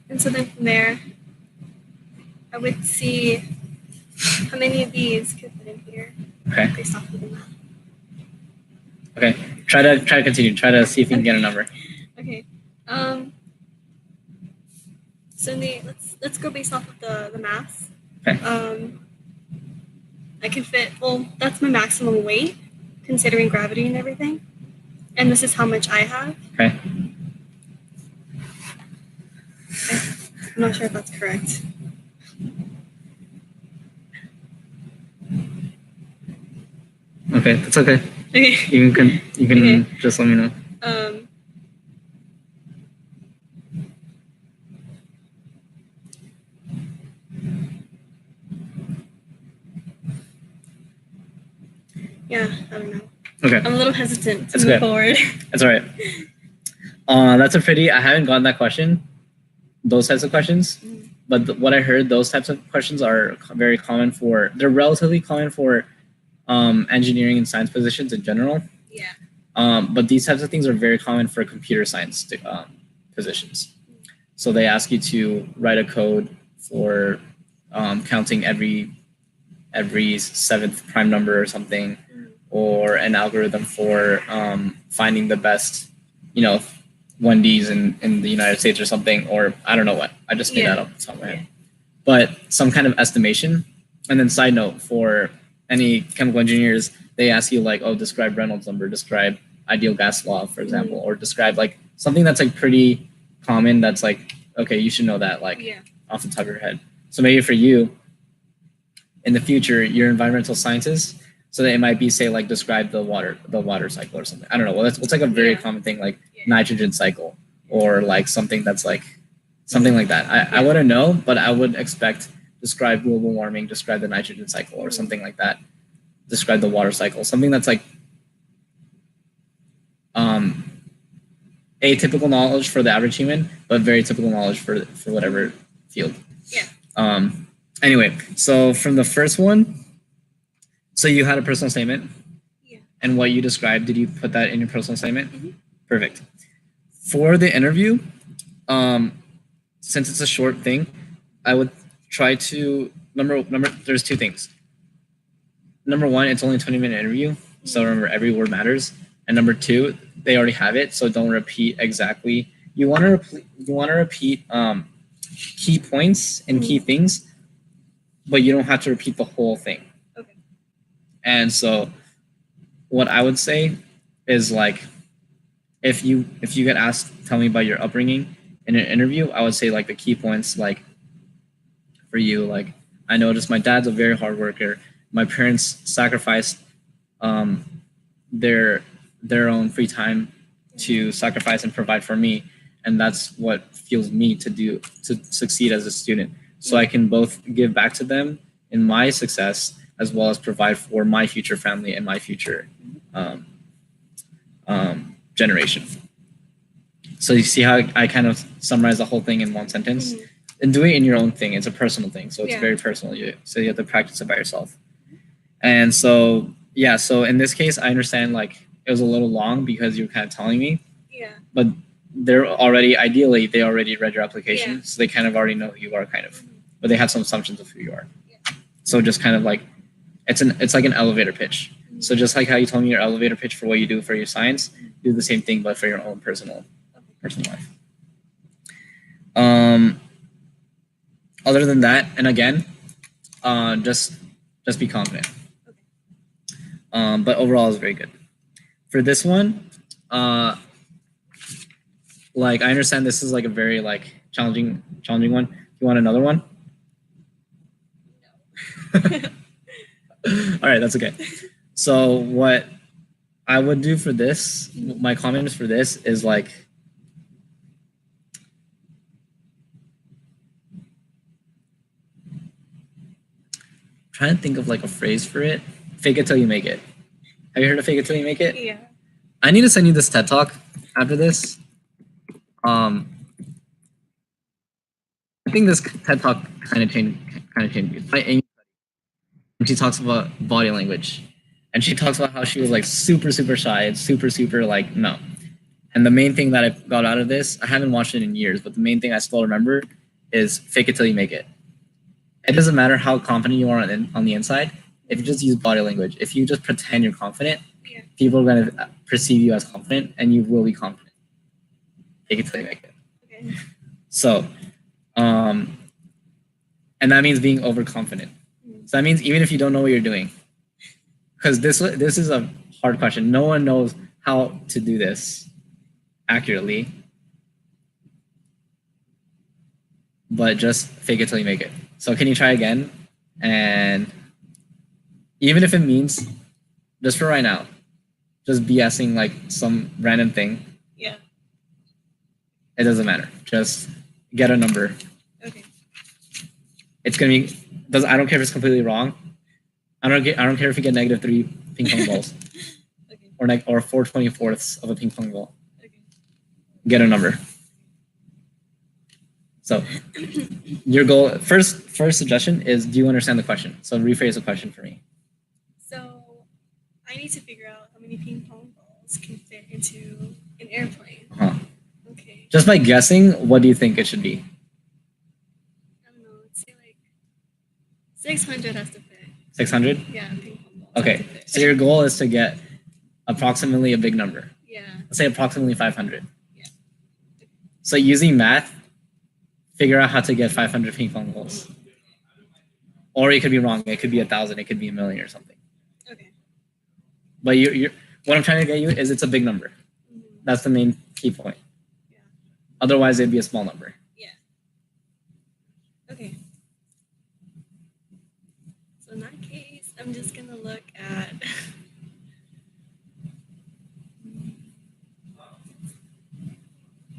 And so then from there, I would see how many of these could fit in here. Okay. Based off of the map. Okay. Try to continue. Try to see if you can get a number. Okay. So let's go based off of the math. Okay. I can fit. Well, that's my maximum weight, considering gravity and everything. And this is how much I have. Okay. I'm not sure if that's correct. Okay, that's okay. Okay. You can Okay. Just let me know. Yeah, I don't know. Okay. I'm a little hesitant to That's move good. forward. That's all right. That's a pretty. I haven't gotten that question. Those types of questions, but what I heard, those types of questions are very common for. They're relatively common for engineering and science positions in general. Yeah. But these types of things are very common for computer science positions. So they ask you to write a code for counting every seventh prime number or something, or an algorithm for finding the best, Wendy's in the United States or something, or I don't know what. I just made that up off the top of my head. But some kind of estimation. And then side note, for any chemical engineers, they ask you like, oh, describe Reynolds number, describe ideal gas law, for example, or describe like something that's like pretty common that's like, okay, you should know that like off the top of your head. So maybe for you, in the future, you're environmental scientist, so that it might be say like describe the water cycle or something. I don't know. Well, that's like a very common thing, like nitrogen cycle, or like something that's like something like that. I wouldn't know, but I would expect describe global warming, describe the nitrogen cycle, or something like that. Describe the water cycle, something that's like atypical knowledge for the average human, but very typical knowledge for whatever field. Yeah. Anyway, so from the first one, so you had a personal statement. Yeah. And what you described, did you put that in your personal statement? Mm-hmm. Perfect. For the interview, since it's a short thing, I would try to number. There's two things. Number one, it's only a 20-minute interview, so remember every word matters. And number two, they already have it, so don't repeat exactly. You want to repeat key points and key things, but you don't have to repeat the whole thing. Okay. And so, what I would say is like, if you get asked, tell me about your upbringing in an interview, I would say like the key points, like for you, like I noticed my dad's a very hard worker. My parents sacrificed their own free time to sacrifice and provide for me, and that's what fuels me to succeed as a student. So I can both give back to them in my success as well as provide for my future family and my future generation. So you see how I kind of summarize the whole thing in one sentence? And do it in your own thing. It's a personal thing, so it's very personal. So you have to practice it by yourself. And so, yeah, so in this case, I understand like it was a little long because you were kind of telling me. Yeah. But ideally, they already read your application, so they kind of already know who you are, kind of. But they have some assumptions of who you are. Yeah. So just kind of like, it's like an elevator pitch. So just like how you told me your elevator pitch for what you do for your science, do the same thing, but for your own personal life. Other than that, and again, just be confident. But overall, it's very good. For this one, like I understand this is like a very like challenging one. You want another one? No. All right, that's okay. So what I would do for this, my comments for this is like, trying to think of like a phrase for it. Fake it till you make it. Have you heard of fake it till you make it? Yeah. I need to send you this TED Talk after this. I think this TED Talk kind of changed me. By Amy, and she talks about body language, and she talks about how she was like super shy and super like no. And the main thing that I got out of this, I haven't watched it in years, but the main thing I still remember is fake it till you make it. It doesn't matter how confident you are on the inside. If you just use body language, if you just pretend you're confident, people are going to perceive you as confident, and you will be confident. Fake it till you make it. Okay. So, and that means being overconfident. So that means even if you don't know what you're doing, because this is a hard question. No one knows how to do this accurately, but just fake it till you make it. So can you try again? And even if it means, just for right now, just BSing like some random thing. Yeah. It doesn't matter. Just get a number. Okay. It's gonna be. I don't care if it's completely wrong. I don't care if you get -3, ping pong balls, Okay. or 4/24ths of a ping pong ball. Okay. Get a number. So your goal, first suggestion is, do you understand the question? So rephrase the question for me. So I need to figure out how many ping pong balls can fit into an airplane. Okay. Just by guessing, what do you think it should be? I don't know. Let's say like 600 has to fit. 600? Yeah, ping pong balls. Okay. So your goal is to get approximately a big number. Yeah. Let's say approximately 500. Yeah. So using math, figure out how to get 500 ping pong balls. Or it could be wrong. It could be 1,000. It could be 1,000,000 or something. Okay. But what I'm trying to get you is it's a big number. That's the main key point. Yeah. Otherwise, it'd be a small number. Yeah. Okay. So in that case, I'm just gonna look at.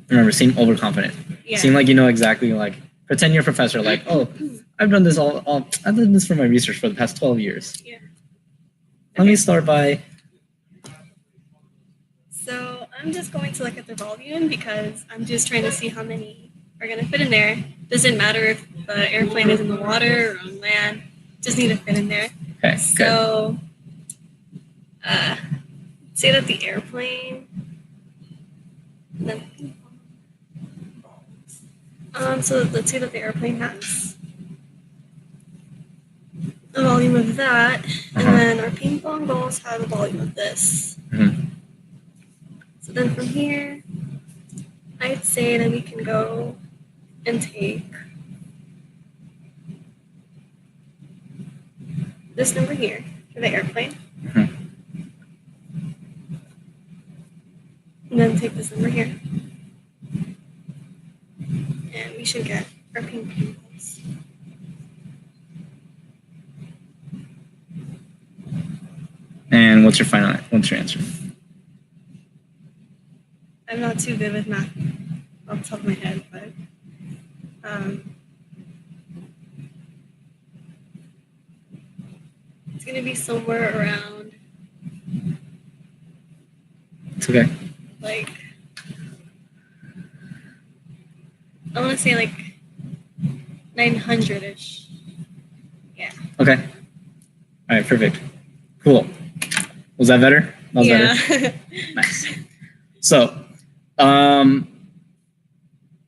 Remember, seem overconfident. Yeah. Seem like you know exactly, like, pretend you're a professor, like, oh, I've done this I've done this for my research for the past 12 years. Yeah. Let me start by... So I'm just going to look at the volume because I'm just trying to see how many are going to fit in there. Doesn't matter if the airplane is in the water or on land. Just need to fit in there. Okay, so say that the airplane... so let's say that the airplane has a volume of that, and then our ping pong balls have a volume of this. So then from here, I'd say that we can go and take this number here for the airplane, and then take this number here. And we should get our ping pong balls. And what's your answer? I'm not too good with math off the top of my head, but it's going to be somewhere around... It's okay. Like, I want to say like 900-ish. Yeah. Okay. All right, perfect. Cool. Was that better? That was better? Nice. So,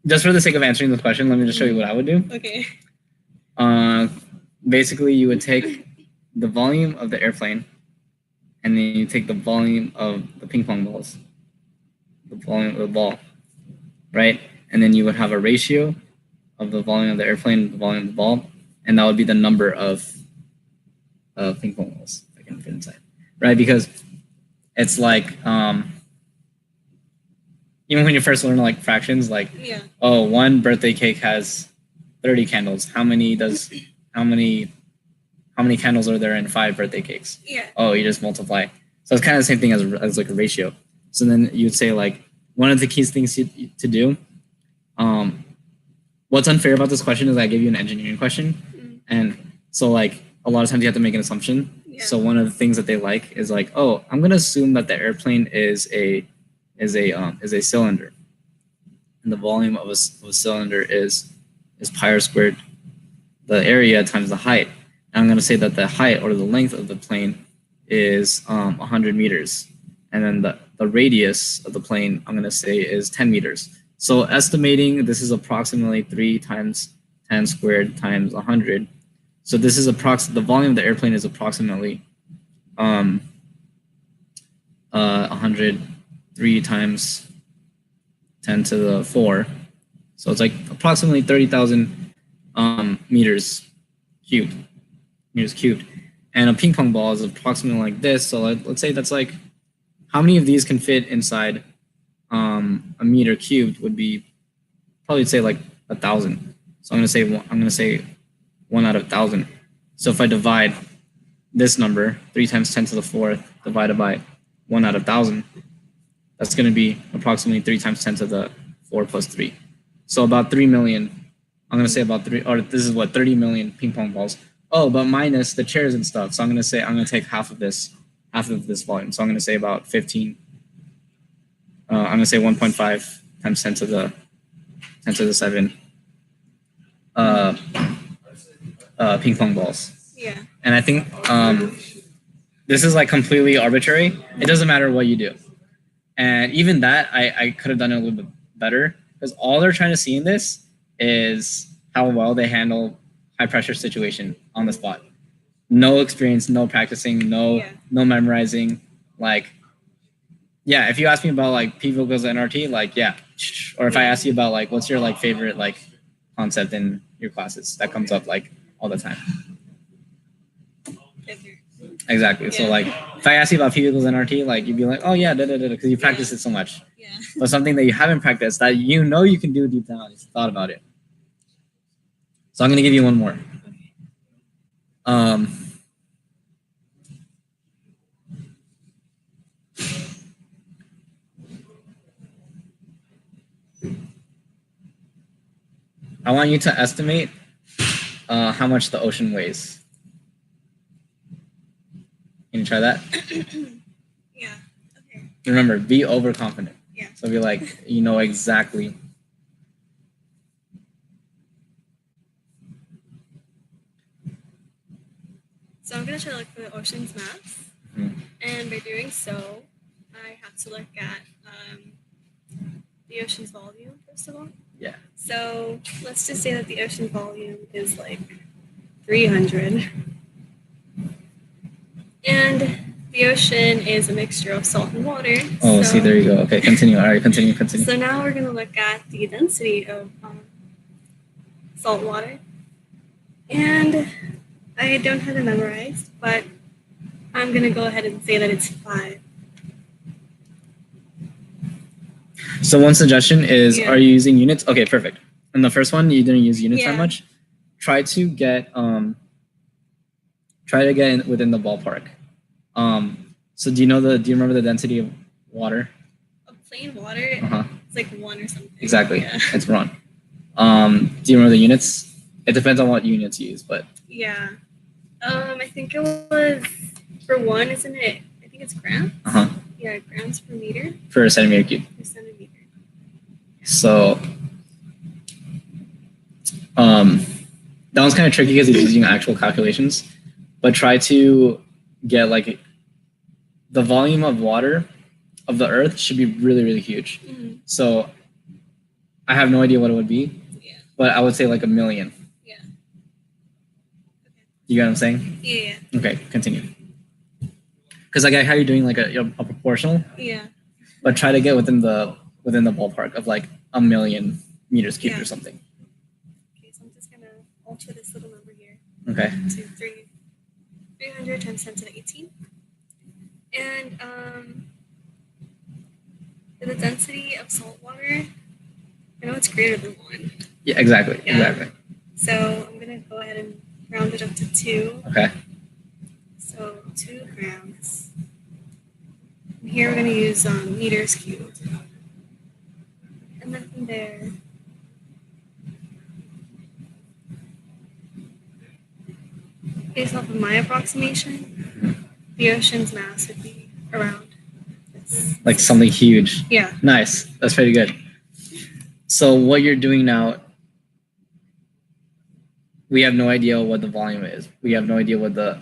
just for the sake of answering this question, let me just show you what I would do. Okay. Basically, you would take the volume of the airplane, and then you take the volume of the ping pong balls, the volume of the ball, right? And then you would have a ratio of the volume of the airplane and the volume of the ball, and that would be the number of ping pong balls that can fit inside, right? Because it's like, even when you first learn like fractions, like, oh, one birthday cake has 30 candles. How many candles are there in 5 birthday cakes? Yeah. Oh, you just multiply. So it's kind of the same thing as like a ratio. So then you'd say like, one of the key things to do, what's unfair about this question is I give you an engineering question. And so like a lot of times you have to make an assumption. Yeah. So one of the things that they like is like, oh, I'm going to assume that the airplane is a cylinder, and the volume of a cylinder is pi r squared, the area times the height. And I'm going to say that the height or the length of the plane is 100 meters, and then the radius of the plane I'm going to say is 10 meters. So estimating this is approximately 3 times 10 squared times 100. So this is the volume of the airplane is approximately 103 times 10 to the 4. So it's like approximately 30,000 meters cubed. And a ping pong ball is approximately like this. So let's say that's like, how many of these can fit inside a meter cubed would be probably say like 1,000. So I'm gonna say 1 out of 1,000. So if I divide this number, 3 times 10 to the 4th divided by 1 out of 1,000, that's going to be approximately 3 times 10 to the 4 plus 3. So about 3 million. I'm going to say about 30 million ping pong balls. Oh, but minus the chairs and stuff. So I'm going to take half of this half of this volume. So I'm going to say about 15. I'm going to say 1.5 times 10 to the 7 ping pong balls. Yeah. And I think this is like completely arbitrary. It doesn't matter what you do. And even that, I could have done it a little bit better, because all they're trying to see in this is how well they handle high pressure situation on the spot. No experience, no practicing, no memorizing. Like, yeah, if you ask me about like P vocals NRT, like, yeah. Or if I ask you about like what's your like favorite like concept in your classes, that comes up like all the time. Exactly. So like if I ask you about P equals NRT, like you'd be like, oh yeah, because you practice it so much. Yeah. But something that you haven't practiced that you know you can do deep down, you thought about it. So I'm gonna give you one more. I want you to estimate how much the ocean weighs. Can you try that? Yeah. Okay. Remember, be overconfident. Yeah. So be like, you know exactly. So I'm gonna try to look for the ocean's mass, and by doing so, I have to look at the ocean's volume first of all. Yeah. So let's just say that the ocean volume is like 300. And the ocean is a mixture of salt and water. Oh, see, there you go. Okay, continue. All right, continue. So now we're going to look at the density of salt water. And I don't have it memorized, but I'm going to go ahead and say that it's 5. So one suggestion is, are you using units? Okay, perfect. And the first one, you didn't use units that much. Try to get within the ballpark. So do you remember the density of water? Of plain water? It's like 1 or something. Exactly. Yeah. It's 1. Do you remember the units? It depends on what units you use, but yeah. I think it was for 1, isn't it? I think it's grams. Yeah, grams per meter. Per centimeter cube. Per centimeter. So that one's kind of tricky because it's using actual calculations, but try to get like the volume of water of the earth should be really, really huge. So I have no idea what it would be, but I would say like 1 million. Yeah. Okay. You get what I'm saying? Yeah. Okay, continue. Because like how you're doing like a proportional. Yeah. But try to get within the ballpark of like 1 million meters cubed or something. Okay, so I'm just gonna alter this little number here. Okay. To 300 times 10 to the 18. And the density of salt water, I know it's greater than 1. Yeah, exactly. Yeah. Exactly. So I'm gonna go ahead and round it up to 2. Okay. So 2 grams. And here we're gonna use meters cubed. And then from there, based off of my approximation, the ocean's mass would be around this. Like something huge. Yeah. Nice. That's pretty good. So what you're doing now, we have no idea what the volume is. We have no idea what the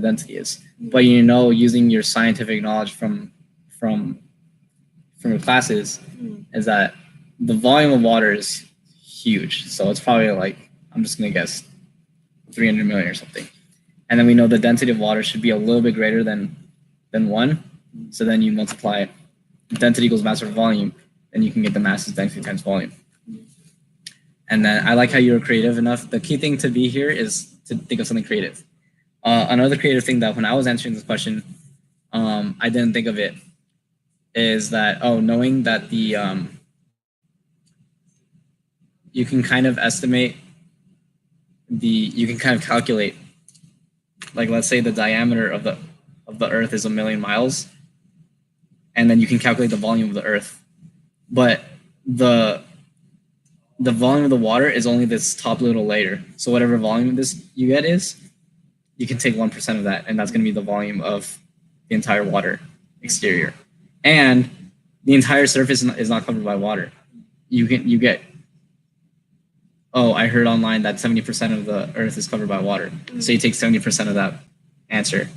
density is. But using your scientific knowledge from your classes, is that the volume of water is huge. So it's probably like, I'm just gonna guess 300 million or something. And then we know the density of water should be a little bit greater than 1. So then you multiply density equals mass over volume, and you can get the mass is density times volume. And then I like how you were creative enough. The key thing to be here is to think of something creative. Another creative thing that when I was answering this question, I didn't think of it, is that, knowing that the, you can kind of estimate you can kind of calculate, like let's say the diameter of the earth is 1 million miles, and then you can calculate the volume of the earth. But the volume of the water is only this top little layer. So whatever volume you get is, you can take 1% of that, and that's going to be the volume of the entire water exterior. And the entire surface is not covered by water. You get, oh, I heard online that 70% of the Earth is covered by water. So you take 70% of that answer.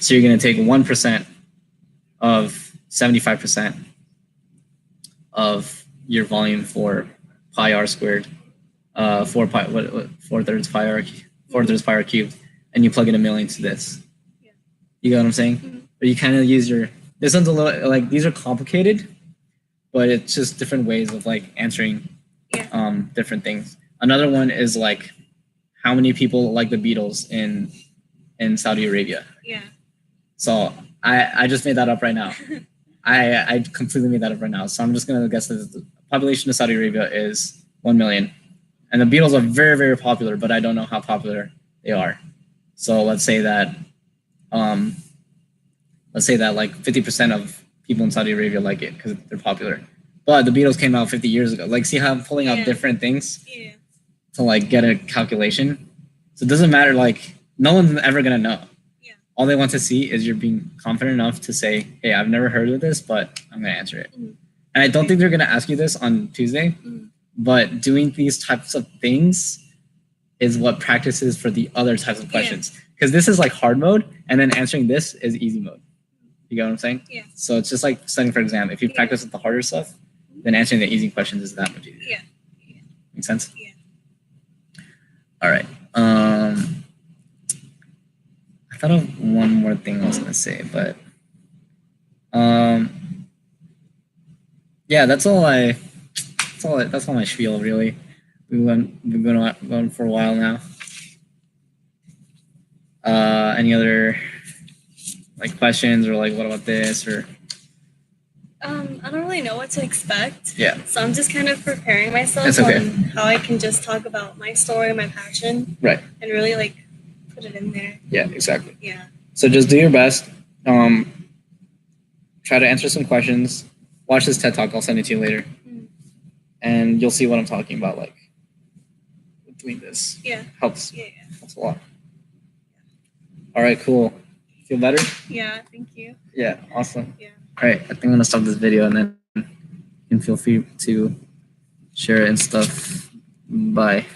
So you're going to take 1% of 75% of your volume for pi r squared, 4 thirds pi r cubed, and you plug in 1,000,000 into this. Yeah. You get what I'm saying? But you kind of use your, this one's a little, like, these are complicated, but it's just different ways of like answering different things. Another one is like, how many people like the Beatles in Saudi Arabia? Yeah. So I just made that up right now. I completely made that up right now. So I'm just gonna guess that the population of Saudi Arabia is 1 million, and the Beatles are very, very popular, but I don't know how popular they are. So let's say that like 50% of people in Saudi Arabia like it because they're popular. But the Beatles came out 50 years ago. Like, see how I'm pulling out different things to like get a calculation. So it doesn't matter. Like, no one's ever gonna know. All they want to see is you're being confident enough to say, hey, I've never heard of this, but I'm going to answer it. And I don't think they're going to ask you this on Tuesday, but doing these types of things is what practices for the other types of questions. Because this is like hard mode, and then answering this is easy mode. You get what I'm saying? Yeah. So it's just like studying for exam. If you practice with the harder stuff, then answering the easy questions is that much easier. Yeah. Make sense? Yeah. All right. I thought of one more thing I was gonna say, but yeah, that's all my spiel really. We've been going for a while now. Any other like questions or like what about this or? I don't really know what to expect. Yeah. So I'm just kind of preparing myself on how I can just talk about my story, my passion. Right. And really like put it in there. Yeah, exactly. Yeah. So just do your best. Try to answer some questions. Watch this TED Talk. I'll send it to you later. And you'll see what I'm talking about. Like doing this. Yeah. Helps. Yeah. Helps a lot. All right. Cool. Feel better? Yeah. Thank you. Yeah. Awesome. Yeah. All right. I think I'm gonna stop this video and then you can feel free to share it and stuff. Bye.